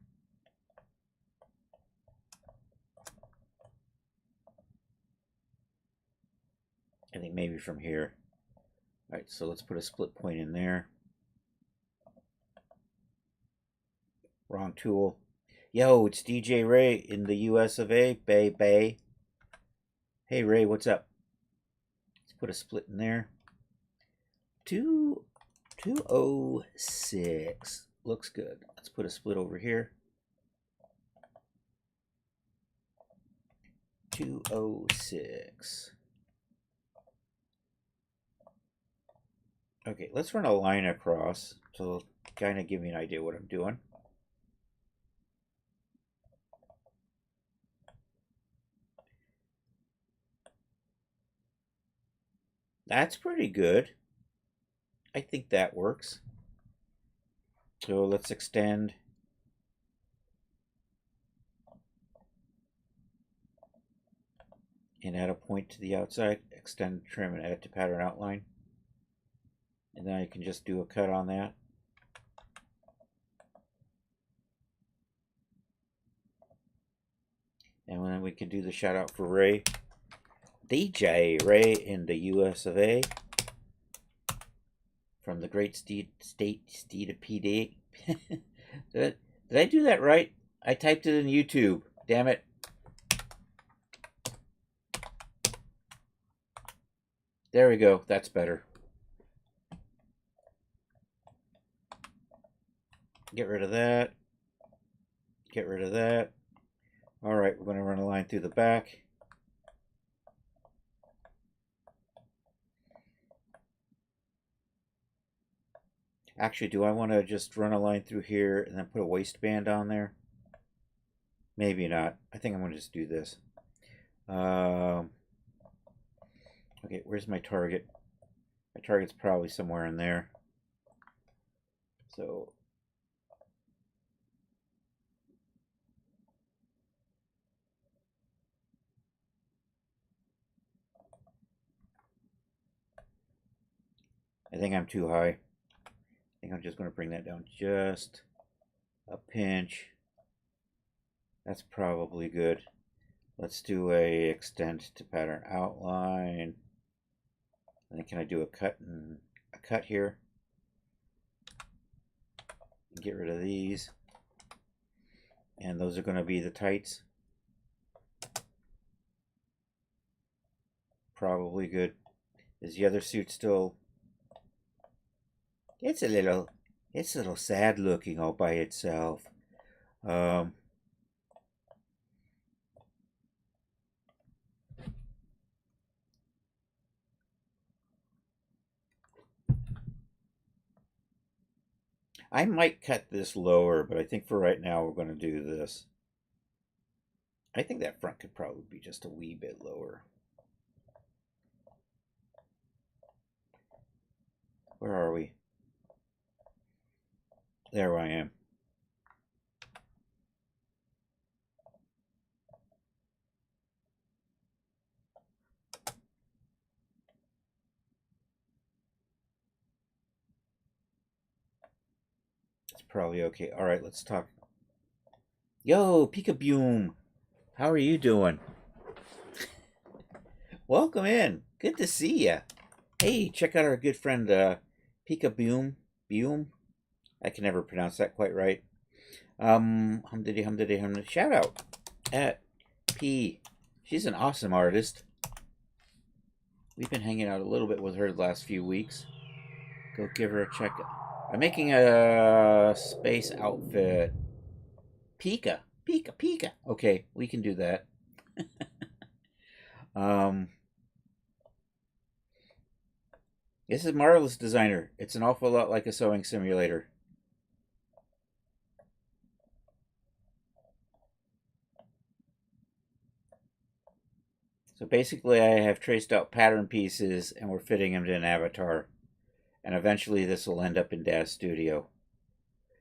I think maybe from here. All right, so let's put a split point in there. Wrong tool. Yo, it's DJ Ray in the US of A, Bay. Hey Ray, what's up? Let's put a split in there. 206. Looks good. Let's put a split over here. 206. Okay, let's run a line across to kind of give me an idea what I'm doing. That's pretty good. I think that works. So let's extend. And add a point to the outside. Extend, trim, and add to pattern outline. And then I can just do a cut on that. And then we can do the shout out for Ray. DJ Ray in the US of A. From the great state of PD. Did I do that right? I typed it in YouTube. Damn it. There we go. That's better. Get rid of that. Get rid of that. All right, we're going to run a line through the back. Actually, do I want to just run a line through here and then put a waistband on there? Maybe not. I think I'm going to just do this. Okay, where's my target? My target's probably somewhere in there. So I think I'm too high. I think I'm just going to bring that down just a pinch. That's probably good. Let's do a extend to pattern outline. And then can I do a cut here? Get rid of these. And those are going to be the tights. Probably good. Is the other suit still? It's a little sad looking all by itself. I might cut this lower, but I think for right now we're going to do this. I think that front could probably be just a wee bit lower. Where are we? There I am. It's probably okay. All right, let's talk. Yo, Peekaboom. How are you doing? Welcome in. Good to see you. Hey, check out our good friend Peekaboom. I can never pronounce that quite right. Humdiddly. Shout out at P. She's an awesome artist. We've been hanging out a little bit with her the last few weeks. Go give her a check. I'm making a space outfit. Pika. Okay, we can do that. This is Marvelous Designer. It's an awful lot like a sewing simulator. So basically I have traced out pattern pieces and we're fitting them to an avatar. And eventually this will end up in Daz Studio.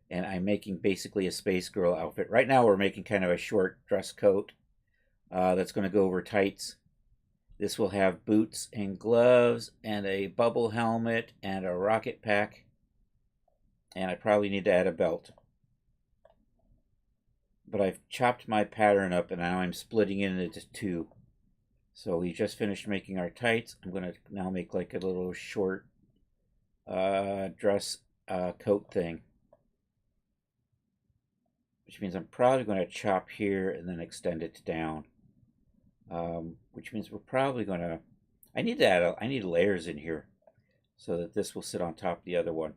And I'm making basically a Space Girl outfit. Right now we're making kind of a short dress coat that's going to go over tights. This will have boots and gloves and a bubble helmet and a rocket pack. And I probably need to add a belt. But I've chopped my pattern up and now I'm splitting it into two. So we just finished making our tights. I'm going to now make like a little short dress coat thing. Which means I'm probably going to chop here and then extend it down. Which means we're probably going to... I need layers in here so that this will sit on top of the other one.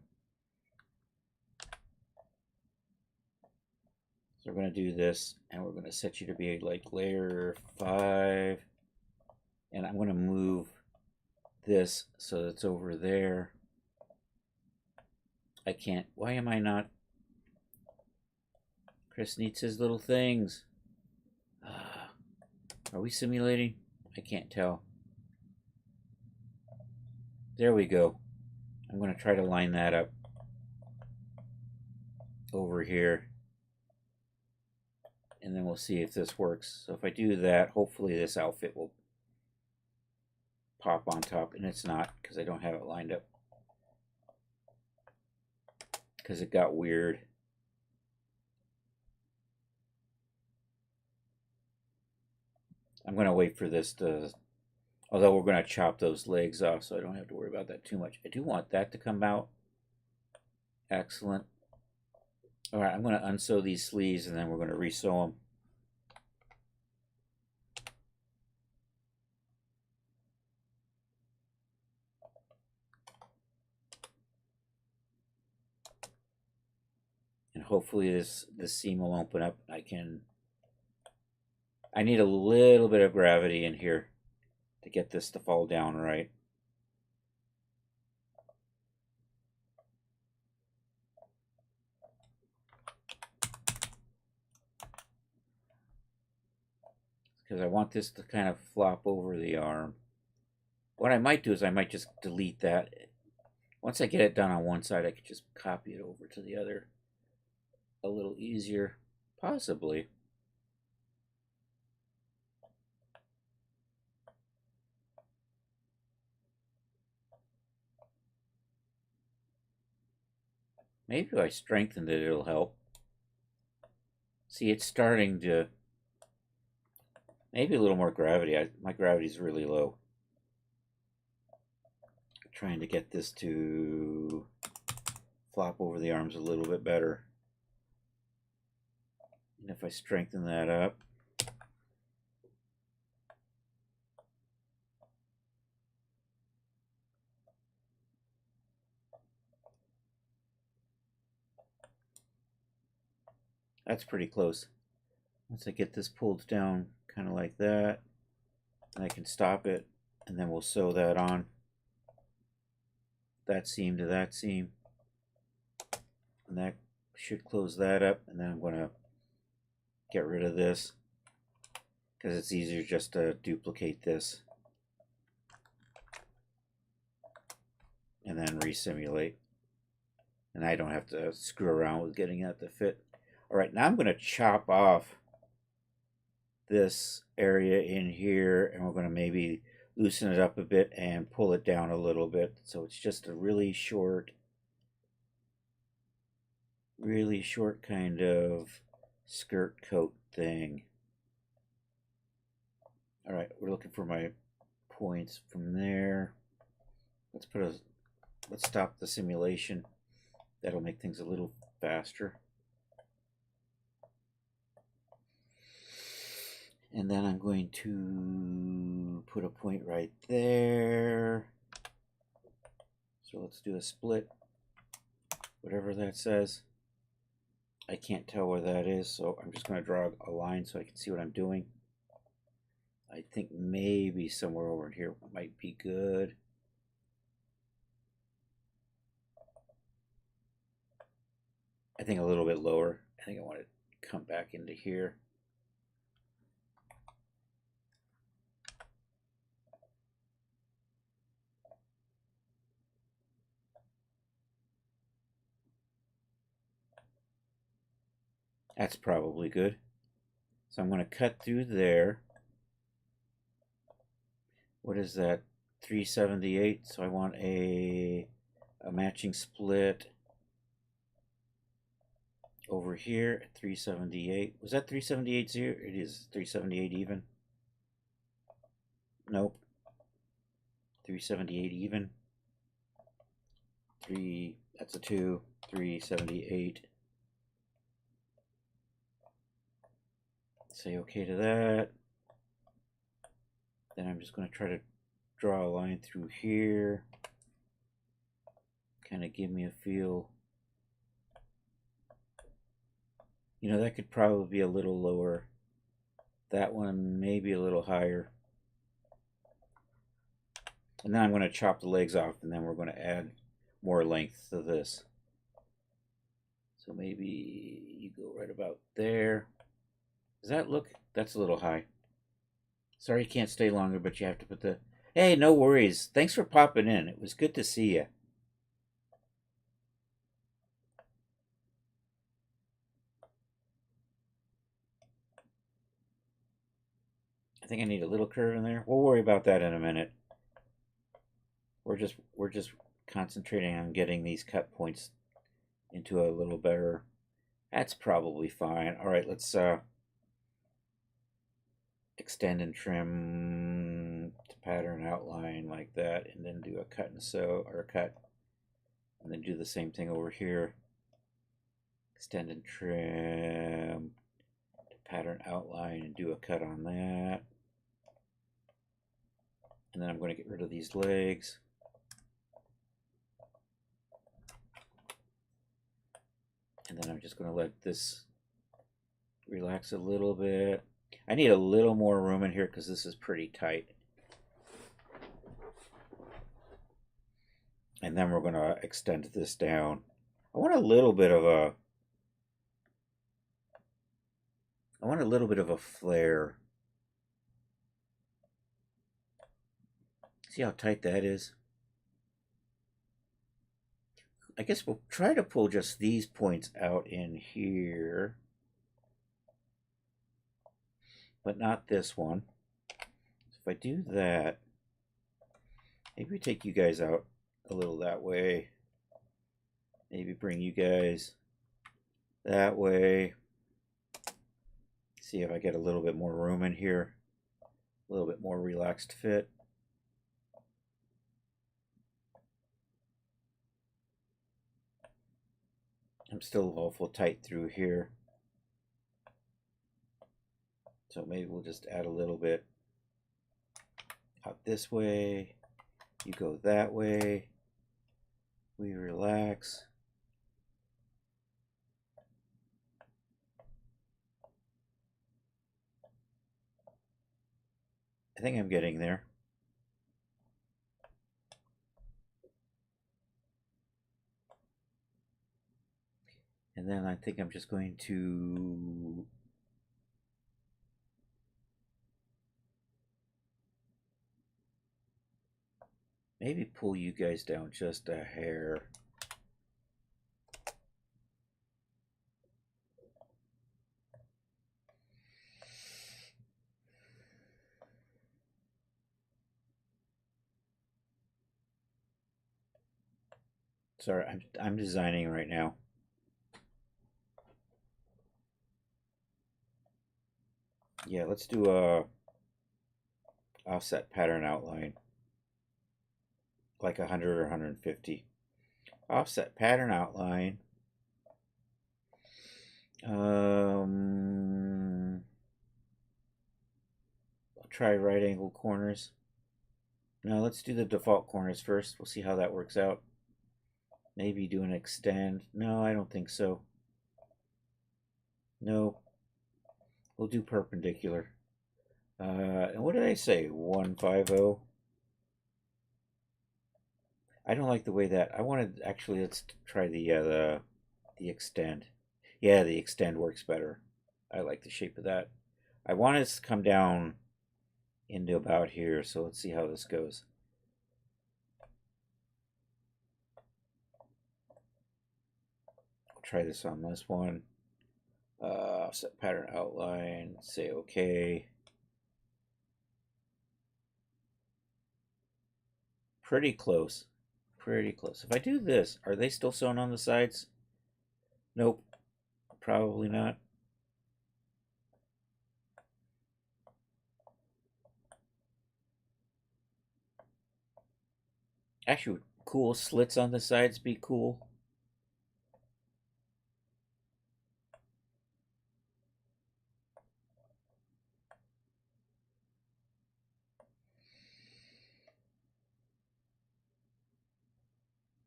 So we're going to do this, and we're going to set you to be like layer 5. And I'm going to move this so that it's over there. I can't. Why am I not? Chris needs his little things. Are we simulating? I can't tell. There we go. I'm going to try to line that up over here. And then we'll see if this works. So if I do that, hopefully this outfit will pop on top. And it's not, because I don't have it lined up. Because it got weird. I'm going to wait for this to... Although we're going to chop those legs off, so I don't have to worry about that too much. I do want that to come out. Excellent. All right, I'm going to unsew these sleeves, and then we're going to resew them. And hopefully this seam will open up. I need a little bit of gravity in here to get this to fall down right. Because I want this to kind of flop over the arm. What I might do is I might just delete that. Once I get it done on one side, I could just copy it over to the other a little easier, possibly. Maybe if I strengthened it, it'll help. See, it's starting to... Maybe a little more gravity. My gravity's really low. I'm trying to get this to flop over the arms a little bit better. And if I strengthen that up, that's pretty close. Once I get this pulled down kind of like that, I can stop it, and then we'll sew that on. That seam to that seam. And that should close that up, and then I'm going to get rid of this because it's easier just to duplicate this and then resimulate. And I don't have to screw around with getting that to fit. All right, now I'm going to chop off this area in here, and we're going to maybe loosen it up a bit and pull it down a little bit. So it's just a really short kind of skirt coat thing. All right, we're looking for my points from there. Let's stop the simulation. That'll make things a little faster. And then I'm going to put a point right there. So let's do a split, whatever that says. I can't tell where that is, so I'm just going to draw a line so I can see what I'm doing. I think maybe somewhere over here might be good. I think a little bit lower. I think I want to come back into here. That's probably good. So I'm going to cut through there. What is that? 378. So I want a matching split over here at 378. Was that 378 zero? It is 378 even. Nope. 378 even. 3, that's a 2. 378. Say okay to that. Then I'm just going to try to draw a line through here. Kind of give me a feel. You know, that could probably be a little lower. That one maybe a little higher. And then I'm going to chop the legs off, and then we're going to add more length to this. So maybe you go right about there. Does that look? That's a little high. Sorry you can't stay longer, but you have to put the... Hey, no worries. Thanks for popping in. It was good to see you. I think I need a little curve in there. We'll worry about that in a minute. We're just concentrating on getting these cut points into a little better. That's probably fine. All right, let's extend and trim to pattern outline like that, and then do a cut and sew, or a cut, and then do the same thing over here. Extend and trim to pattern outline and do a cut on that. And then I'm going to get rid of these legs. And then I'm just going to let this relax a little bit. I need a little more room in here because this is pretty tight. And then we're going to extend this down. I want a little bit of a flare. See how tight that is? I guess we'll try to pull just these points out in here, but not this one. So if I do that, maybe we take you guys out a little that way. Maybe bring you guys that way. See if I get a little bit more room in here, a little bit more relaxed fit. I'm still awful tight through here. So maybe we'll just add a little bit out this way. You go that way. We relax. I think I'm getting there. And then I think I'm just going to maybe pull you guys down just a hair. Sorry, I'm designing right now. Yeah, let's do a offset pattern outline, like 100 or 150. Offset pattern outline. I'll try right angle corners. No, let's do the default corners first. We'll see how that works out. Maybe do an extend. No, I don't think so. No. We'll do perpendicular. And what did I say? 150. I don't like the way that. I wanted actually. Let's try the extend. Yeah, the extend works better. I like the shape of that. I want it to come down into about here. So let's see how this goes. I'll try this on this one. Set pattern outline, say OK. Pretty close. Pretty close. If I do this, are they still sewn on the sides? Nope. Probably not. Actually, cool slits on the sides be cool.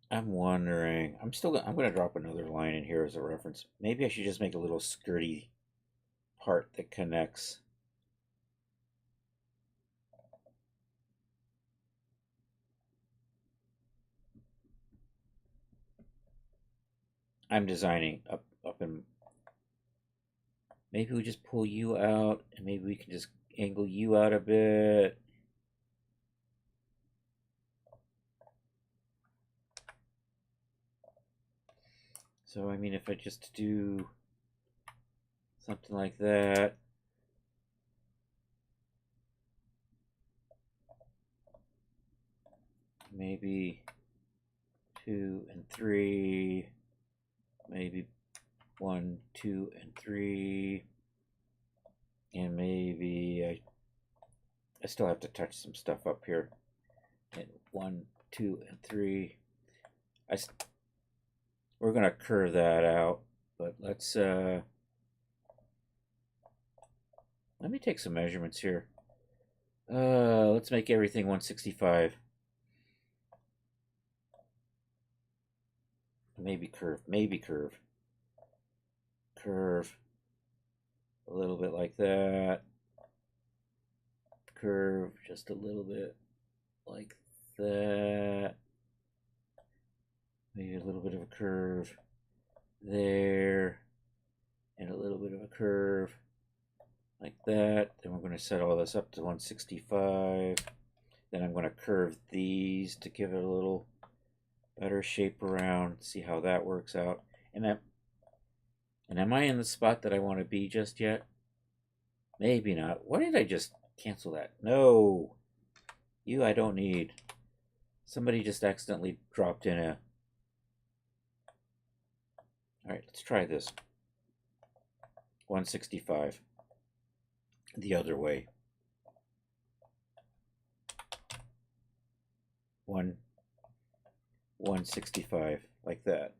I'm wondering. I'm gonna drop another line in here as a reference. Maybe I should just make a little skirty part that connects. I'm designing up in. Maybe we just pull you out, and maybe we can just angle you out a bit. So I mean, if I just do something like that. Maybe 2 and 3, maybe 1, 2, and 3, and maybe I still have to touch some stuff up here. And 1, 2, and 3. We're gonna curve that out, but let me take some measurements here. Let's make everything 165. Maybe curve, curve a little bit like that, curve just a little bit like that, maybe a little bit of a curve there, and a little bit of a curve like that. Then we're going to set all this up to 165. Then I'm going to curve these to give it a little better shape around, see how that works out. And am I in the spot that I want to be just yet? Maybe not. Why did I just cancel that? No. You I don't need. Somebody just accidentally dropped in a... Alright, let's try this. 165. The other way. 165, like that.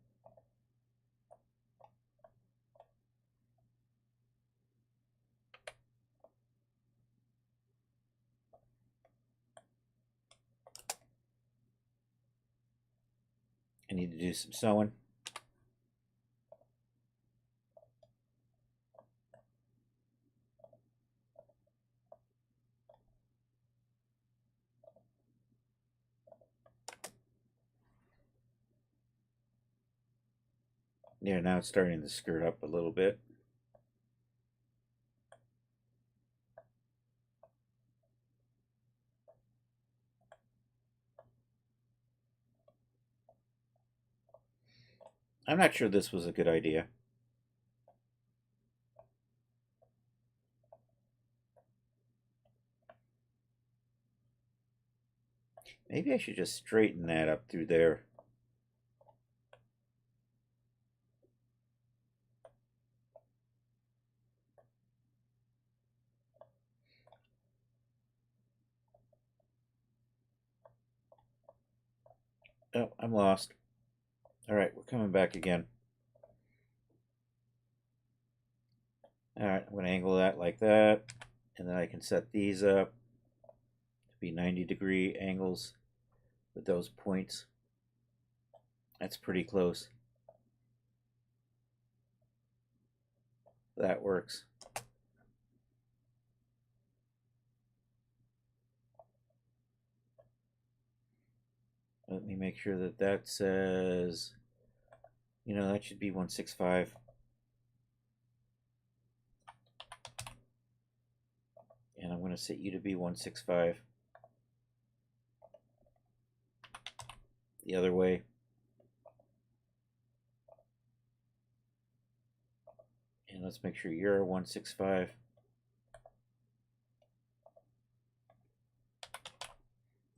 I need to do some sewing. Yeah, now it's starting to skirt up a little bit. I'm not sure this was a good idea. Maybe I should just straighten that up through there. Oh, I'm lost. Alright, we're coming back again. Alright, I'm going to angle that like that. And then I can set these up to be 90-degree angles with those points. That's pretty close. That works. Let me make sure that that says, that should be 165. And I'm going to set you to be 165. The other way. And let's make sure you're 165.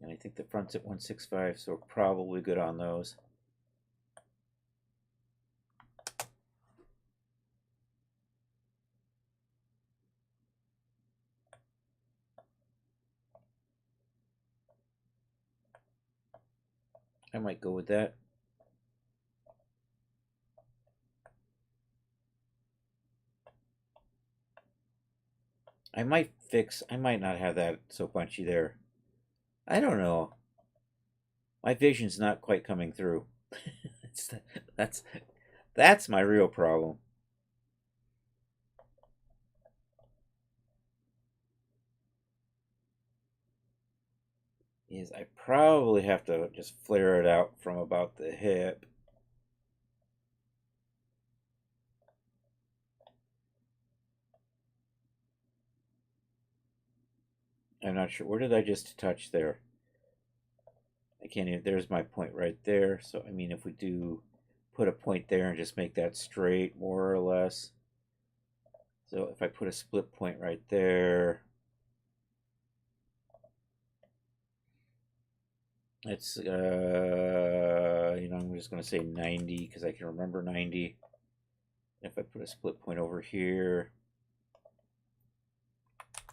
And I think the front's at 165, so we're probably good on those. I might go with that. I might not have that so punchy there. I don't know. My vision's not quite coming through. that's that's my real problem. Is I probably have to just flare it out from about the hip. I'm not sure. Where did I just touch there? I can't even. There's my point right there. So, I mean, if we do put a point there and just make that straight, more or less. So, if I put a split point right there, it's, I'm just going to say 90 because I can remember 90. If I put a split point over here,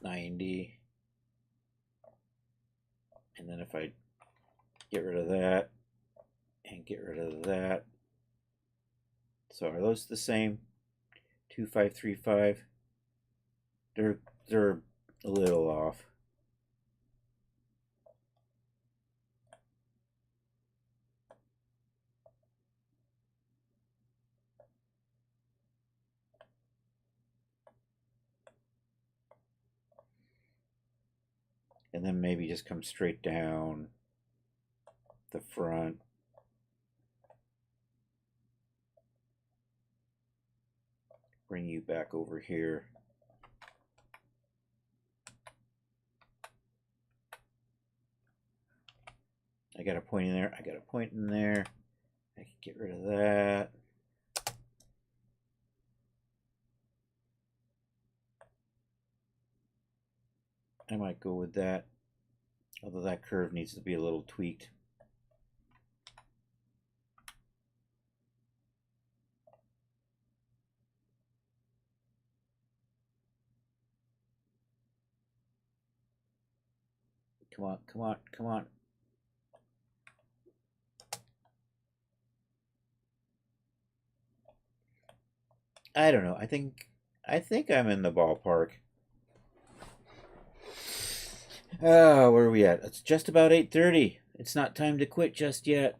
90. And then if I get rid of that and get rid of that. So are those the same? 2535. They're a little off. And then maybe just come straight down the front. Bring you back over here. I got a point in there. I got a point in there. I can get rid of that. I might go with that. Although that curve needs to be a little tweaked. Come on, come on, come on. I don't know. I think I'm in the ballpark. Oh, where are we at? It's just about 8:30. It's not time to quit just yet.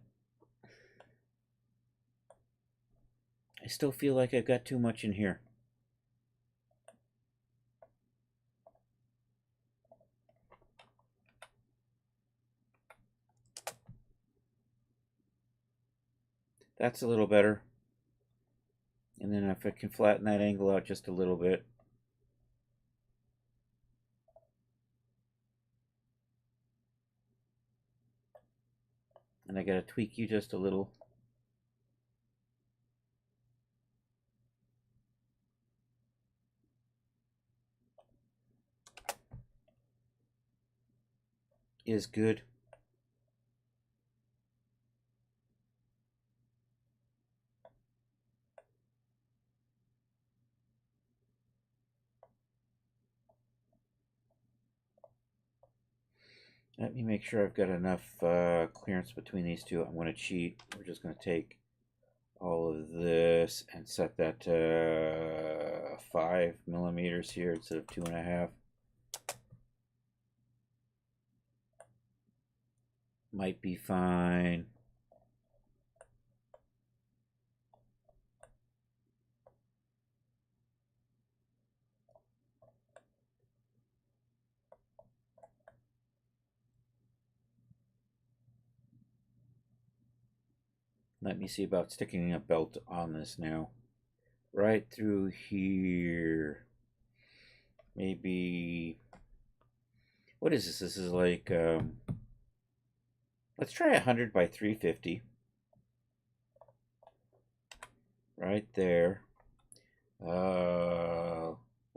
I still feel like I've got too much in here. That's a little better. And then if I can flatten that angle out just a little bit. And I gotta tweak you just a little. Is good. Let me make sure I've got enough clearance between these two. I'm going to cheat. We're just going to take all of this and set that to 5 millimeters here instead of 2.5. Might be fine. Let me see about sticking a belt on this now. Right through here. Maybe, what is this? This is like, let's try 100 by 350. Right there.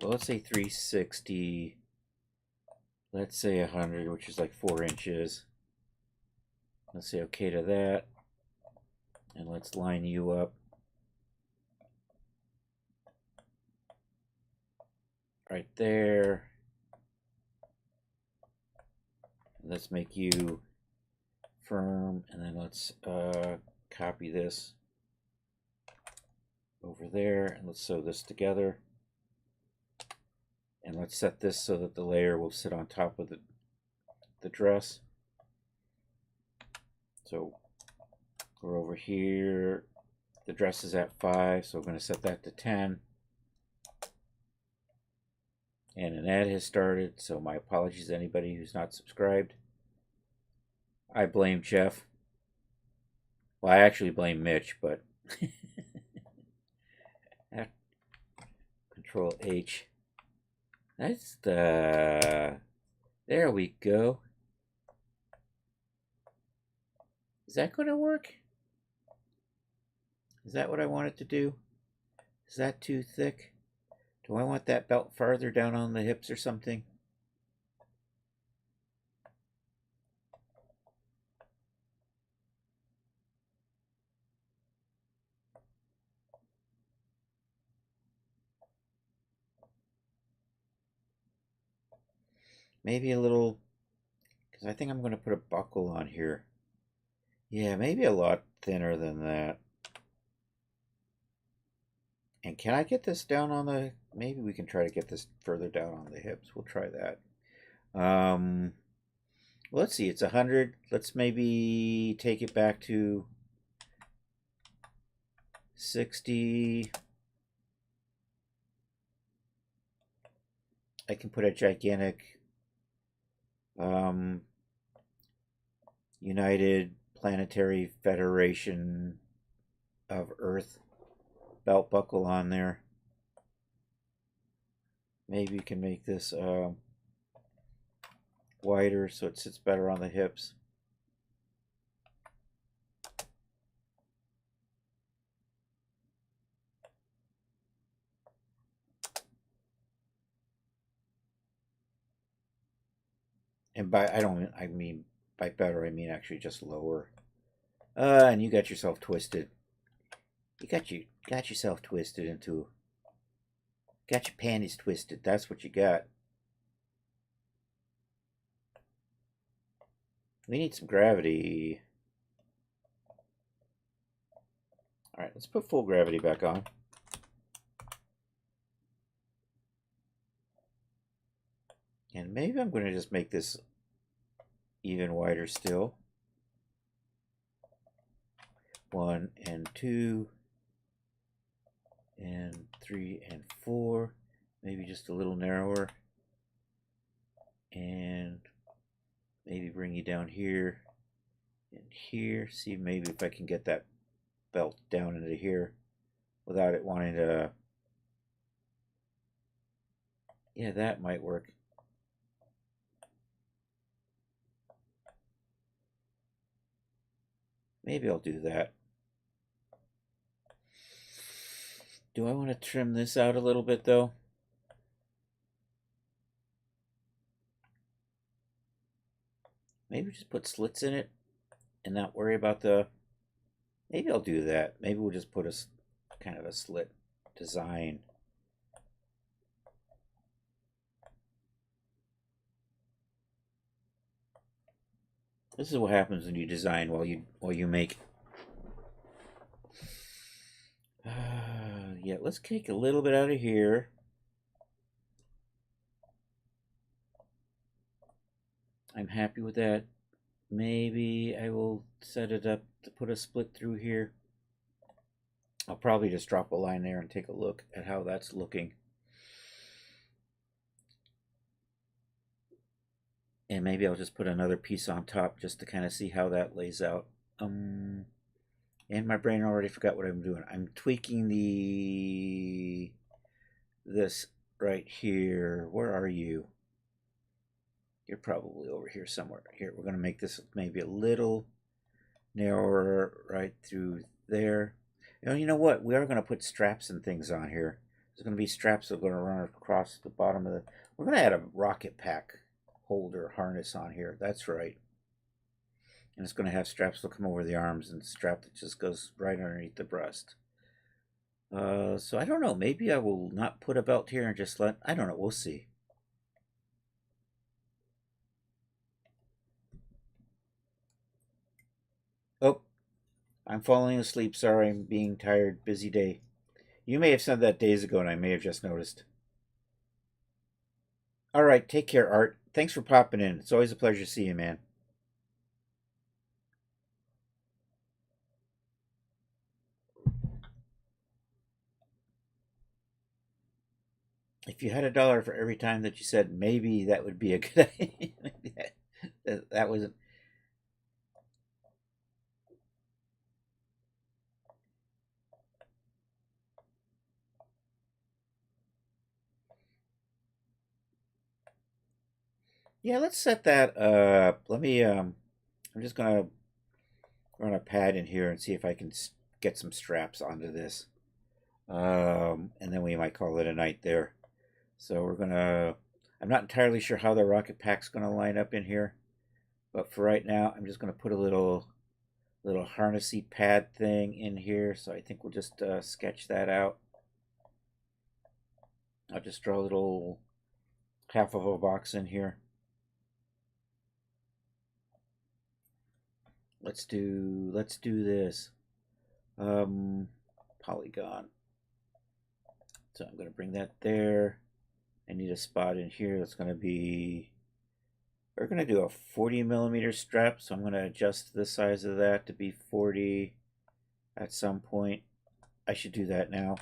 well, let's say 360. Let's say 100, which is like 4 inches. Let's say okay to that. And let's line you up. Right there. Let's make you firm, and then let's copy this over there, and let's sew this together. And let's set this so that the layer will sit on top of the dress. So we're over here. The dress is at 5, so we're going to set that to 10. And an ad has started, so my apologies to anybody who's not subscribed. I blame Jeff. Well, I actually blame Mitch, but Control H. That's the... There we go. Is that going to work? Is that what I want it to do? Is that too thick? Do I want that belt farther down on the hips or something? Maybe a little, because I think I'm going to put a buckle on here. Yeah, maybe a lot thinner than that. And can I get this down on the, maybe we can try to get this further down on the hips. We'll try that. Let's see, it's 100. Let's maybe take it back to 60. I can put a gigantic United Planetary Federation of Earth belt buckle on there. Maybe you can make this wider so it sits better on the hips. And by I mean by better I mean actually just lower. And you got yourself twisted. You got yourself twisted into, got your panties twisted. That's what you got. We need some gravity. All right, let's put full gravity back on. And maybe I'm going to just make this even wider still. 1 and 2 and 3 and 4. Maybe just a little narrower. And maybe bring you down here and here. See maybe if I can get that belt down into here without it wanting to. Yeah, that might work. Maybe I'll do that. Do I want to trim this out a little bit though? Maybe just put slits in it and not worry about the... Maybe I'll do that. Maybe we'll just put a kind of a slit design. This is what happens when you design while you make. Yeah, let's take a little bit out of here. I'm happy with that. Maybe I will set it up to put a split through here. I'll probably just drop a line there and take a look at how that's looking. And maybe I'll just put another piece on top just to kind of see how that lays out. And my brain already forgot what I'm doing. I'm tweaking this right here. Where are you? You're probably over here somewhere. Here, we're going to make this maybe a little narrower right through there. You know what? We are going to put straps and things on here. There's going to be straps that are going to run across the bottom of the... We're going to add a rocket pack holder harness on here. That's right. And it's going to have straps that come over the arms and a strap that just goes right underneath the breast. So I don't know. Maybe I will not put a belt here and just let... I don't know. We'll see. Oh, I'm falling asleep. Sorry, I'm being tired. Busy day. You may have said that days ago and I may have just noticed. All right, take care, Art. Thanks for popping in. It's always a pleasure to see you, man. If you had $1 for every time that you said maybe, that would be a good idea. That was... Yeah, let's set that up. Let me, I'm just gonna run a pad in here and see if I can get some straps onto this. And then we might call it a night there. So we're gonna, I'm not entirely sure how the rocket pack's gonna line up in here, but for right now, I'm just gonna put a little harnessy pad thing in here. So I think we'll just sketch that out. I'll just draw a little half of a box in here. Let's do this. Polygon. So I'm going to bring that there. I need a spot in here that's going to be, we're going to do a 40mm strap, so I'm going to adjust the size of that to be 40 at some point. I should do that now.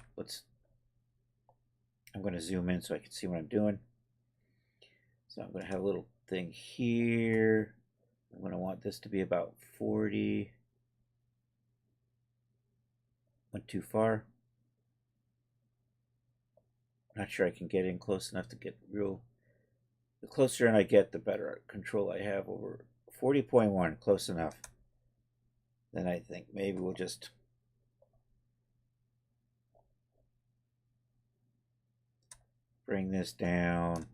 I'm going to zoom in so I can see what I'm doing. So I'm going to have a little thing here. I'm going to want this to be about 40. Went too far. Not sure I can get in close enough to get real. The closer in I get, the better control I have over 40.1. Close enough. Then I think maybe we'll just bring this down.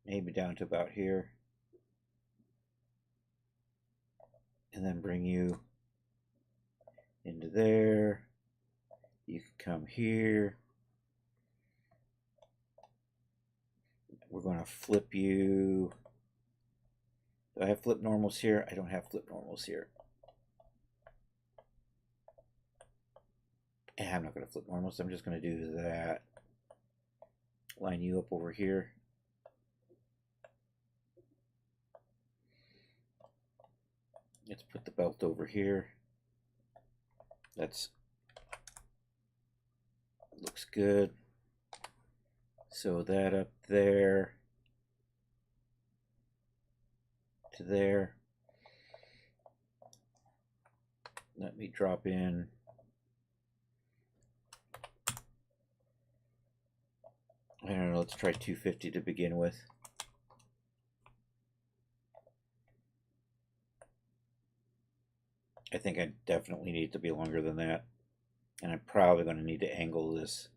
Maybe down to about here. And then bring you into there. You can come here. We're going to flip you. Do I have flip normals here? I don't have flip normals here. And I'm not going to flip normals. I'm just going to do that. Line you up over here. Let's put the belt over here. That's looks good. So that up there to there. Let me drop in. I don't know, let's try 250 to begin with. I think I definitely need to be longer than that. And I'm probably going to need to angle this.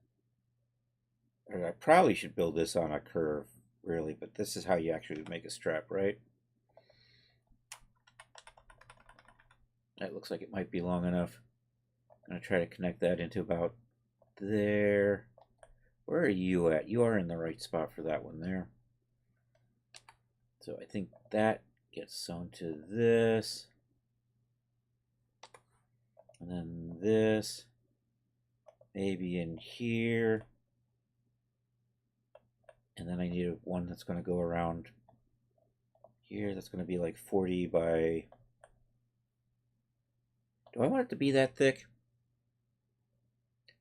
Or I probably should build this on a curve, really, but this is how you actually make a strap, right? That looks like it might be long enough. I'm going to try to connect that into about there. Where are you at? You are in the right spot for that one there. So I think that gets sewn to this. And then this. Maybe in here. And then I need one that's going to go around here. That's going to be like 40 by... Do I want it to be that thick?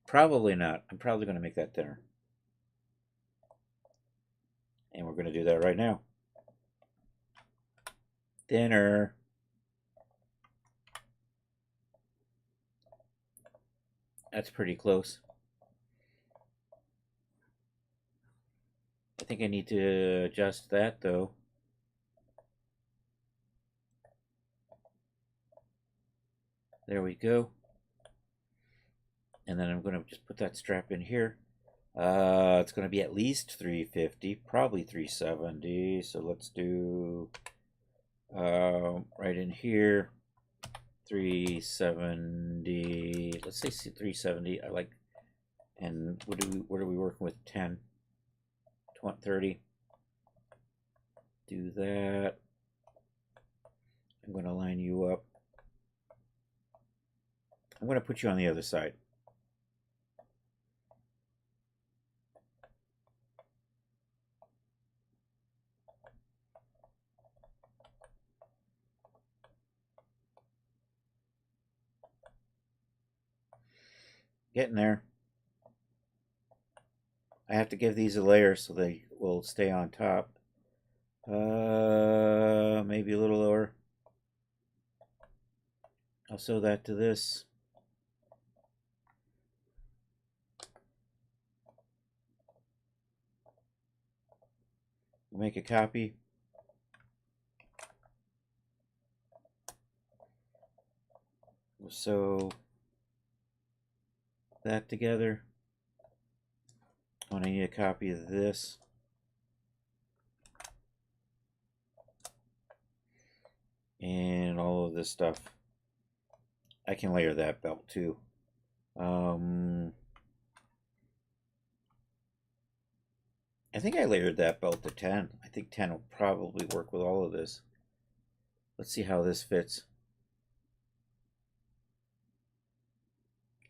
Probably not. I'm probably going to make that thinner. And we're going to do that right now. Thinner. That's pretty close. I think I need to adjust that though. There we go. And then I'm going to just put that strap in here. It's going to be at least 350, probably 370. So let's do right in here, 370. Let's say 370. I like. And what are we working with? 10, 20, 30. Do that. I'm going to line you up. I'm going to put you on the other side. Getting there. I have to give these a layer so they will stay on top. Maybe a little lower. I'll sew that to this. Make a copy. We'll sew that together. I need a copy of this. And all of this stuff. I can layer that belt too. I think I layered that belt to 10. I think 10 will probably work with all of this. Let's see how this fits.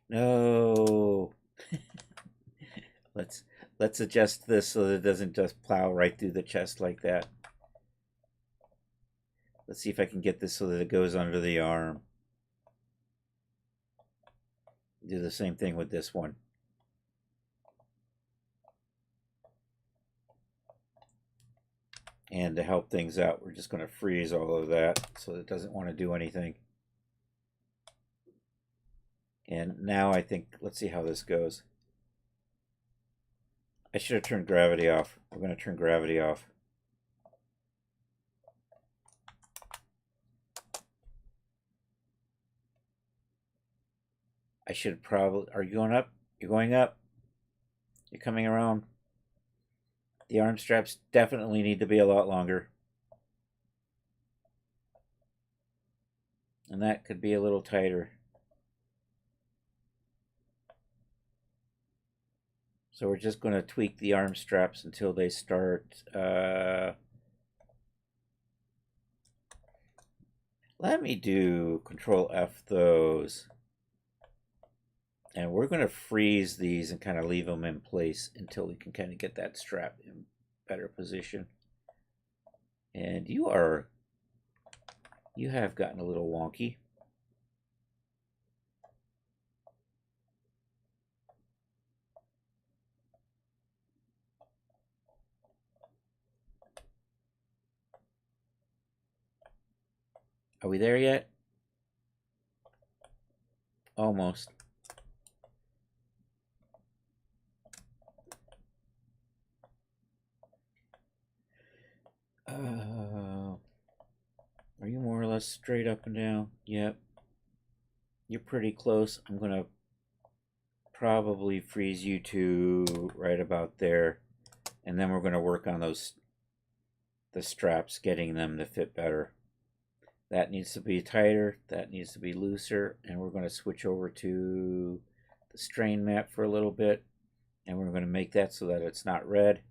No. Let's adjust this so that it doesn't just plow right through the chest like that. Let's see if I can get this so that it goes under the arm. Do the same thing with this one. And to help things out, we're just going to freeze all of that so it doesn't want to do anything. And now I think, let's see how this goes. I should have turned gravity off. We're going to turn gravity off. I should probably, are you going up? You're going up? You're coming around? The arm straps definitely need to be a lot longer. And that could be a little tighter. So we're just going to tweak the arm straps until they start. Let me do Control F those. And we're going to freeze these and kind of leave them in place until we can kind of get that strap in better position. And you have gotten a little wonky. Are we there yet? Almost. Are you more or less straight up and down? Yep. You're pretty close. I'm going to probably freeze you to right about there. And then we're going to work on the straps, getting them to fit better. That needs to be tighter. That needs to be looser. And we're going to switch over to the strain map for a little bit. And we're going to make that so that it's not red.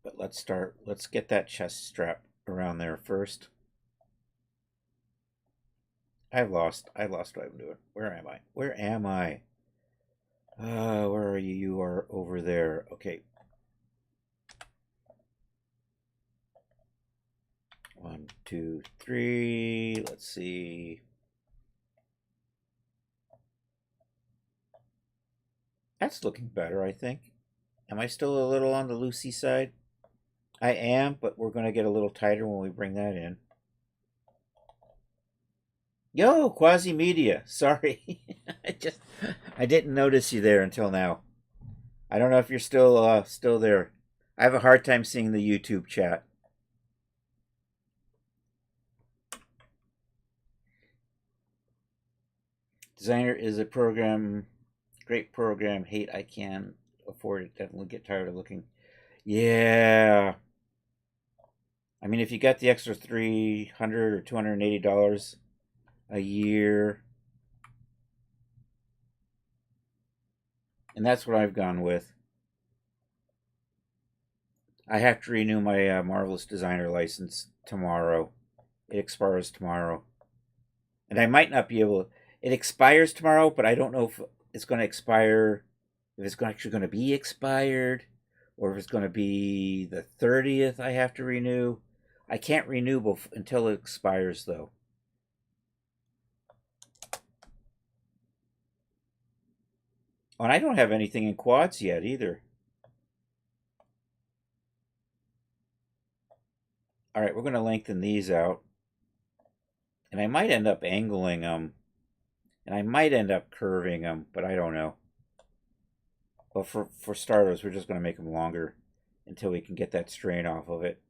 But let's get that chest strap around there first. I lost what I'm doing. Where am I? Where am I? Where are you? You are over there. Okay. 1, 2, 3. Let's see. That's looking better, I think. Am I still a little on the loosey side? I am, but we're going to get a little tighter when we bring that in. Yo, Quasi Media. Sorry. I didn't notice you there until now. I don't know if you're still there. I have a hard time seeing the YouTube chat. Designer is a program, great program. Hate I can afford it. Definitely get tired of looking. Yeah. I mean, if you got the extra $300 or $280 a year, and that's what I've gone with. I have to renew my Marvelous Designer license tomorrow. It expires tomorrow. And I might not be able. It expires tomorrow, but I don't know if it's going to expire, if it's actually going to be expired, or if it's going to be the 30th I have to renew. I can't renew until it expires, though. Oh, and I don't have anything in quads yet either. All right, we're going to lengthen these out. And I might end up angling them. And I might end up curving them, but I don't know. But for starters, we're just going to make them longer until we can get that strain off of it.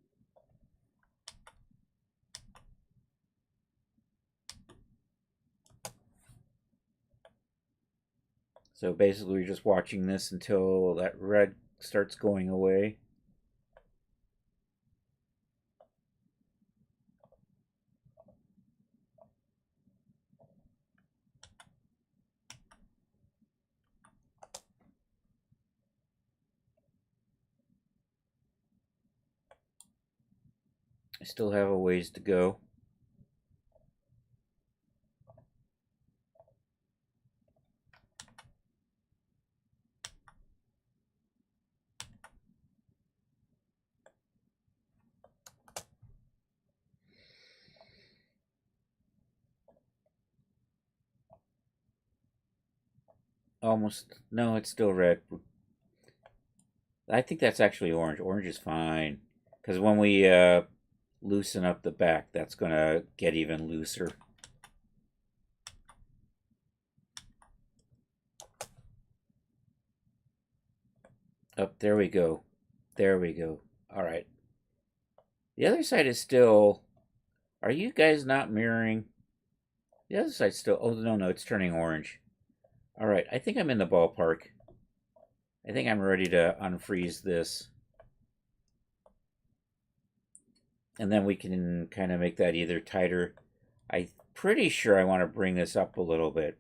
So basically, we're just watching this until that red starts going away. I still have a ways to go. Almost. No, it's still red. I think that's actually orange. Orange is fine. Because when we loosen up the back, that's going to get even looser. Oh, there we go. There we go. All right. The other side is still. Are you guys not mirroring? The other side's still. Oh, no, it's turning orange. All right. I think I'm in the ballpark. I think I'm ready to unfreeze this. And then we can kind of make that either tighter. I'm pretty sure I want to bring this up a little bit.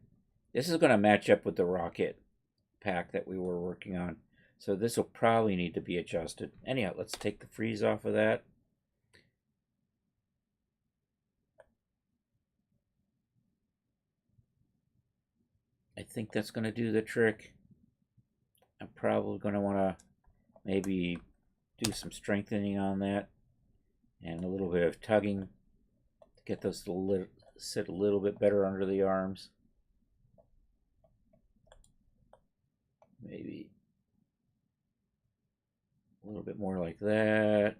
This is going to match up with the rocket pack that we were working on. So this will probably need to be adjusted. Anyhow, let's take the freeze off of that. I think that's going to do the trick. I'm probably going to want to maybe do some strengthening on that and a little bit of tugging to get those to sit a little bit better under the arms. Maybe a little bit more like that.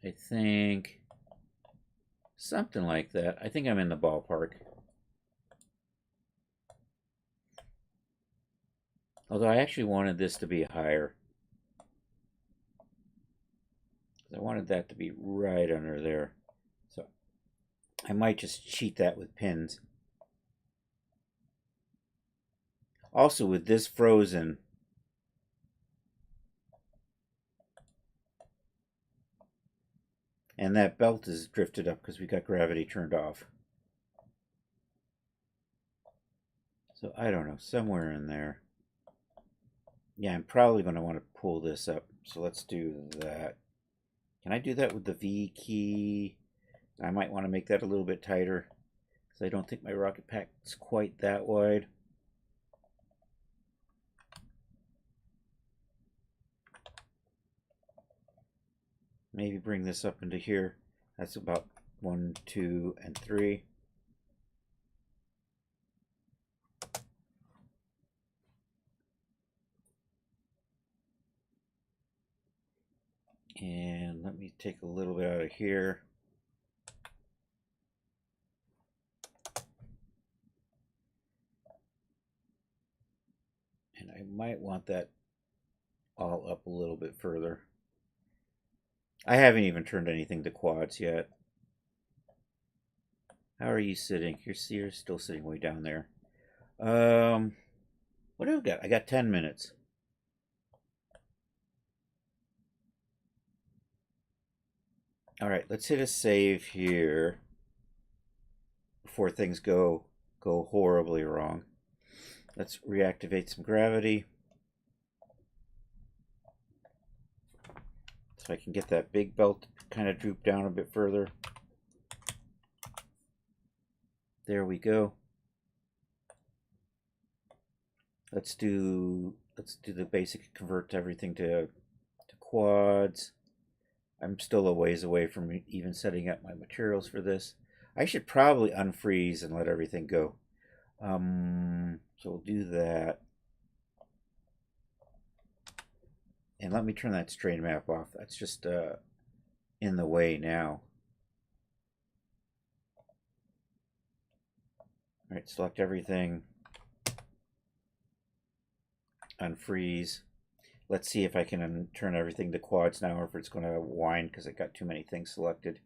I think something like that. I think I'm in the ballpark. Although I actually wanted this to be higher. I wanted that to be right under there. So I might just cheat that with pins. Also, with this frozen, and that belt is drifted up because we got gravity turned off. So I don't know, somewhere in there. Yeah, I'm probably going to want to pull this up. So let's do that. Can I do that with the V key? I might want to make that a little bit tighter because I don't think my rocket pack is quite that wide. Maybe bring this up into here. That's about 1, 2, and 3. And let me take a little bit out of here. And I might want that all up a little bit further. I haven't even turned anything to quads yet. How are you sitting? You're still sitting way down there. What do I got? I got 10 minutes. All right, let's hit a save here before things go horribly wrong. Let's reactivate some gravity so I can get that big belt kind of droop down a bit further. There we go. Let's do the basic convert everything to quads. I'm still a ways away from even setting up my materials for this. I should probably unfreeze and let everything go. So we'll do that. And let me turn that strain map off. That's just in the way now. All right, select everything. Unfreeze. Let's see if I can turn everything to quads now, or if it's going to whine because I got too many things selected.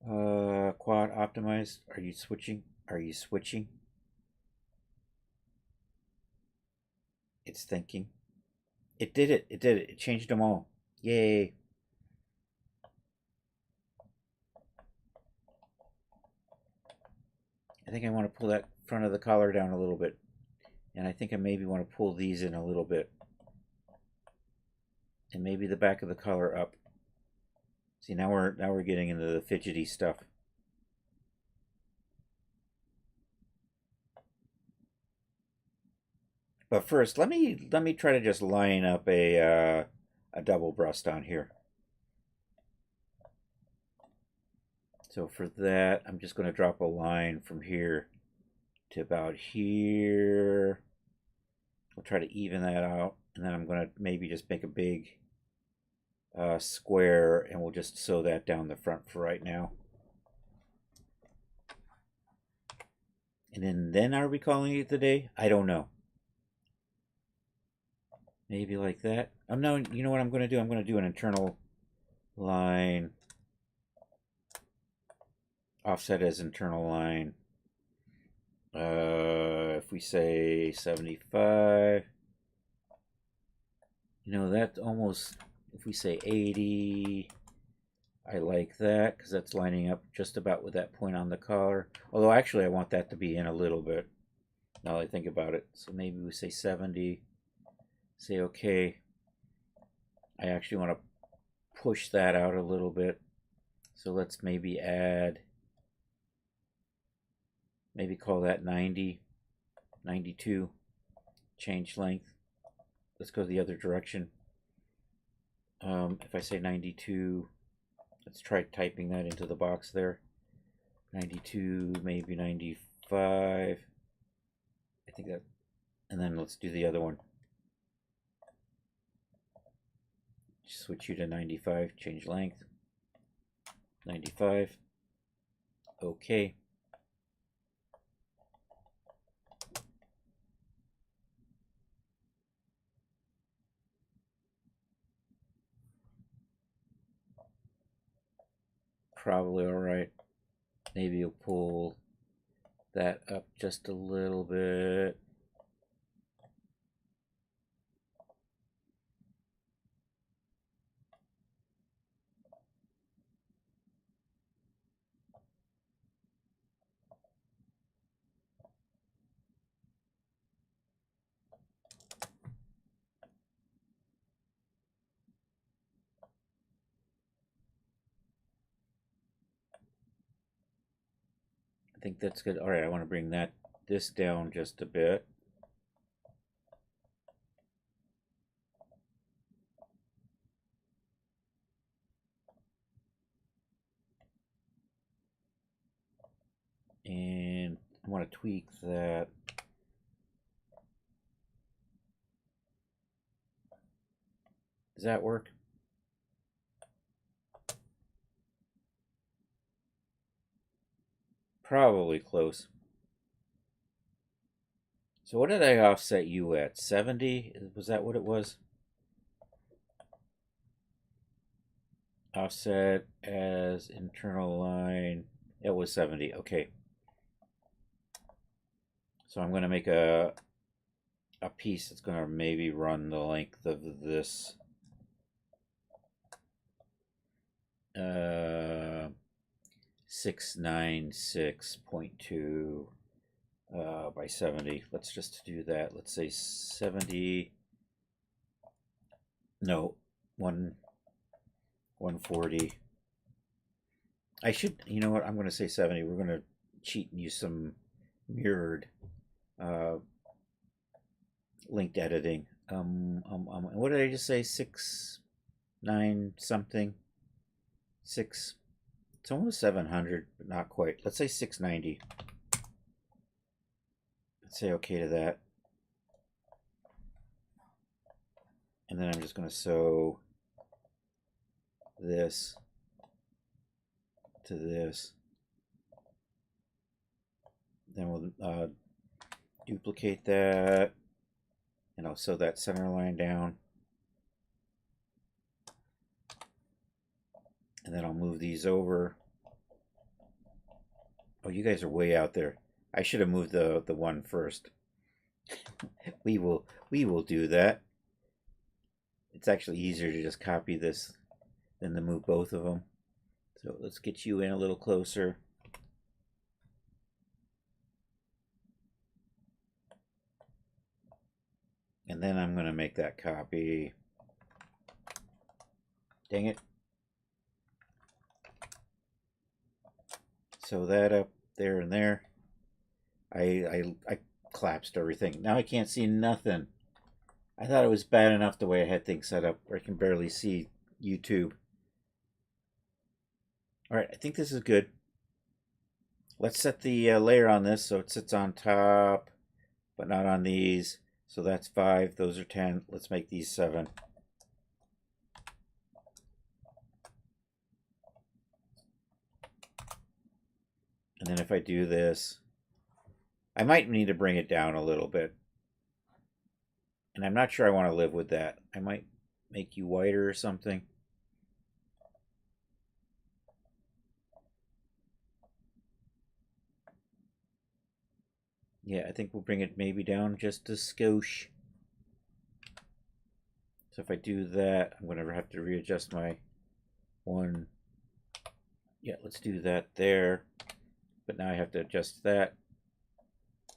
Quad optimized. Are you switching? Are you switching? It's thinking. It did it. It did it. It changed them all. Yay. I think I want to pull that front of the collar down a little bit. And I think I maybe want to pull these in a little bit. And maybe the back of the collar up. See, now we're getting into the fidgety stuff. But first, let me try to just line up a double breast on here. So for that, I'm just going to drop a line from here to about here. We'll try to even that out, and then I'm going to maybe just make a big square, and we'll just sew that down the front for right now. And then are we calling it the day? I don't know. Maybe like that. No, you know what I'm going to do? I'm going to do an internal line. Offset as internal line. If we say 75, you know, that almost, if we say 80, I like that because that's lining up just about with that point on the collar. Although actually I want that to be in a little bit now that I think about it. So maybe we say 70, say okay. I actually want to push that out a little bit. So let's maybe add, maybe call that 90, 92, change length. Let's go the other direction. If I say 92, let's try typing that into the box there. 92, maybe 95. I think that, and then let's do the other one. Switch you to 95, change length. 95. Okay. Probably all right. Maybe you'll pull that up just a little bit. I think that's good. All right, I want to bring this down just a bit. And I want to tweak that. Does that work? Probably close. So what did I offset you at? 70? Was that what it was? Offset as internal line. It was 70. Okay. So I'm going to make a piece that's going to maybe run the length of this 696.2 by 70. Let's just do that. Let's say 70. No, 140. I should, you know what? I'm going to say 70. We're going to cheat and use some mirrored linked editing. What did I just say? 6, 9 something. 6. It's almost 700, but not quite. Let's say 690. Let's say okay to that. And then I'm just going to sew this to this. Then we'll duplicate that, and I'll sew that center line down. And then I'll move these over. Oh, you guys are way out there. I should have moved the one first. we will do that. It's actually easier to just copy this than to move both of them. So let's get you in a little closer. And then I'm going to make that copy. Dang it. So that up there and there. I collapsed everything. Now I can't see nothing. I thought it was bad enough the way I had things set up where I can barely see YouTube. Alright, I think this is good. Let's set the layer on this so it sits on top, but not on these. So that's 5, those are 10. Let's make these 7. And then if I do this, I might need to bring it down a little bit. And I'm not sure I want to live with that. I might make you whiter or something. Yeah, I think we'll bring it maybe down just a skosh. So if I do that, I'm going to have to readjust my one. Yeah, let's do that there. But now I have to adjust that.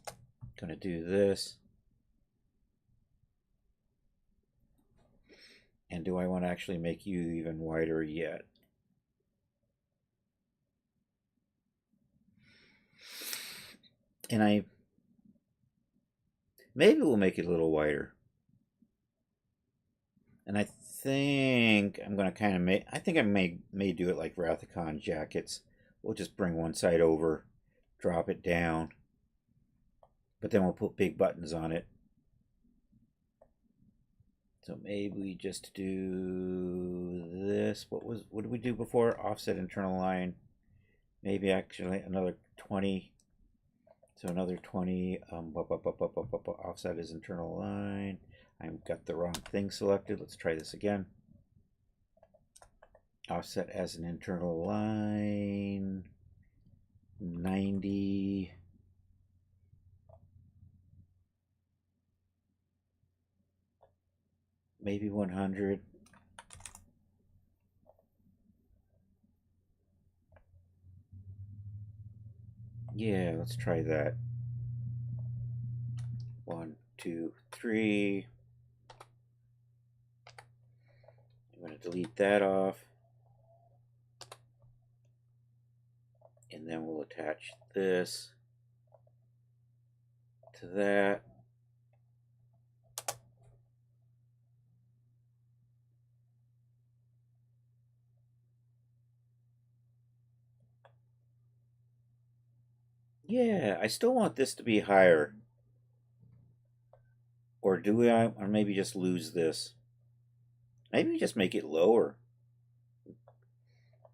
I'm going to do this. And do I want to actually make you even wider yet? And maybe we'll make it a little wider. And I think I'm going to kind of make, I think I may do it like Rathacon jackets. We'll just bring one side over, drop it down, but then we'll put big buttons on it. So maybe we just do this. What did we do before? Offset internal line. Maybe actually another 20. So another 20. Offset is internal line. I've got the wrong thing selected. Let's try this again. Offset as an internal line. 90. Maybe 100. Yeah, let's try that. 1, 2, 3. I'm going to delete that off. And then we'll attach this to that. Yeah, I still want this to be higher. Or do we, or maybe just lose this? Maybe just make it lower.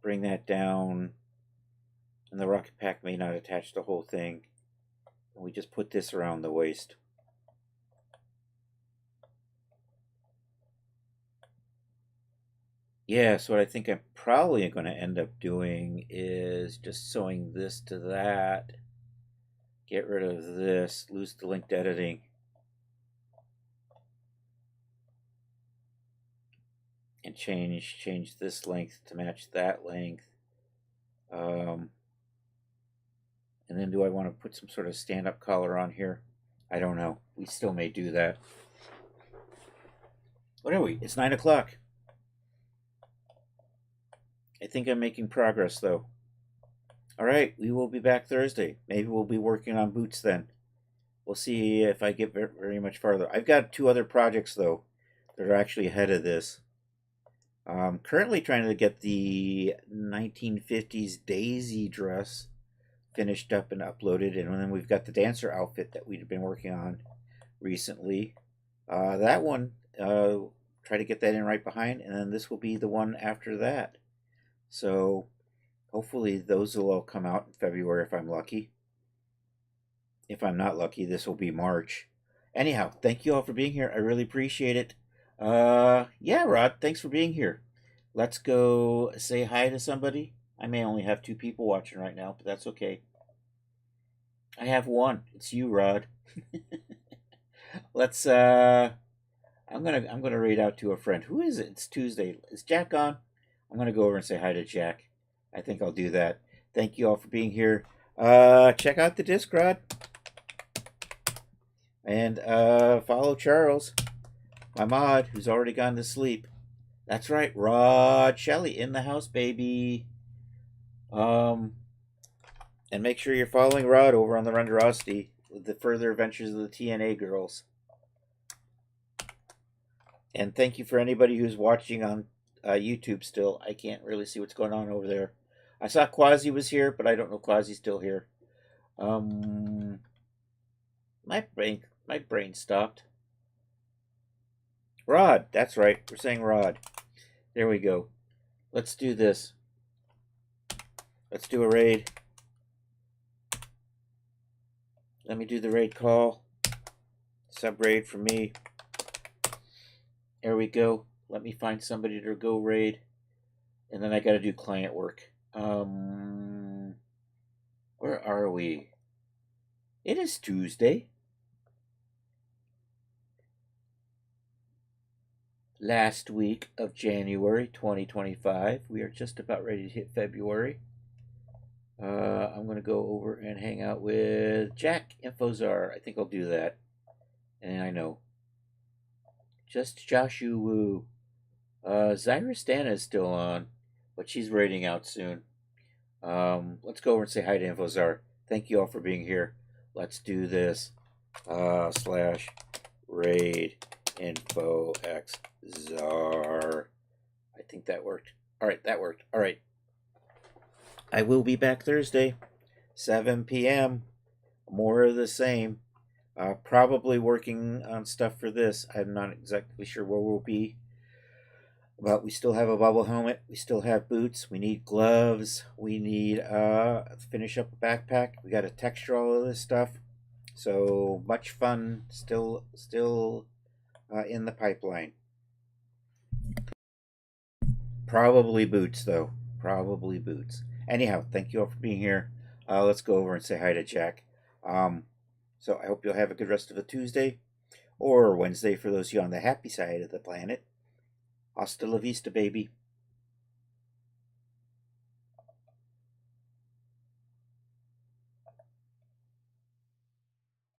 Bring that down. And the rocket pack may not attach the whole thing. And we just put this around the waist. Yeah, so what I think I'm probably going to end up doing is just sewing this to that, get rid of this, lose the linked editing, and change this length to match that length. Um, and then do I want to put some sort of stand-up collar on here? I don't know. We still may do that. What are we? It's 9 o'clock. I think I'm making progress, though. All right, we will be back Thursday. Maybe we'll be working on boots then. We'll see if I get very much farther. I've got 2 other projects, though, that are actually ahead of this. I'm currently trying to get the 1950s Daisy dress finished up and uploaded, and then we've got the dancer outfit that we've been working on recently. That one, try to get that in right behind, and then this will be the one after that. So hopefully those will all come out in February if I'm lucky. If I'm not lucky, this will be March. Anyhow, thank you all for being here. I really appreciate it. Yeah, Rod, thanks for being here. Let's go say hi to somebody. I may only have 2 people watching right now, but that's okay. I have one. It's you, Rod. Let's I'm gonna read out to a friend. Who is it? It's Tuesday. Is Jack on? I'm gonna go over and say hi to Jack. I think I'll do that. Thank you all for being here. Check out the disc, Rod. And follow Charles, my mod, who's already gone to sleep. That's right, Rod Shelley in the house, baby. And make sure you're following Rod over on the Renderosity with the further adventures of the TNA girls. And thank you for anybody who's watching on YouTube still. I can't really see what's going on over there. I saw Quasi was here, but I don't know if Quasi's still here. My brain stopped. Rod, that's right. We're saying Rod. There we go. Let's do this. Let's do a raid. Let me do the raid call. Sub raid for me. There we go. Let me find somebody to go raid. And then I got to do client work. Where are we? It is Tuesday. Last week of January 2025. We are just about ready to hit February. I'm going to go over and hang out with Jack Infozar. I think I'll do that. And I know. Just Joshua Woo. Zyra Stana is still on, but she's raiding out soon. Let's go over and say hi to Infozar. Thank you all for being here. Let's do this. Slash raid info x czar. I think that worked. All right, that worked. All right. I will be back Thursday, 7 p.m. More of the same. Probably working on stuff for this. I'm not exactly sure where we'll be. But we still have a bubble helmet. We still have boots. We need gloves. We need finish up a backpack. We got to texture all of this stuff. So much fun still in the pipeline. Probably boots though. Probably boots. Anyhow, thank you all for being here. Let's go over and say hi to Jack. So I hope you'll have a good rest of a Tuesday or Wednesday for those of you on the happy side of the planet. Hasta la vista, baby.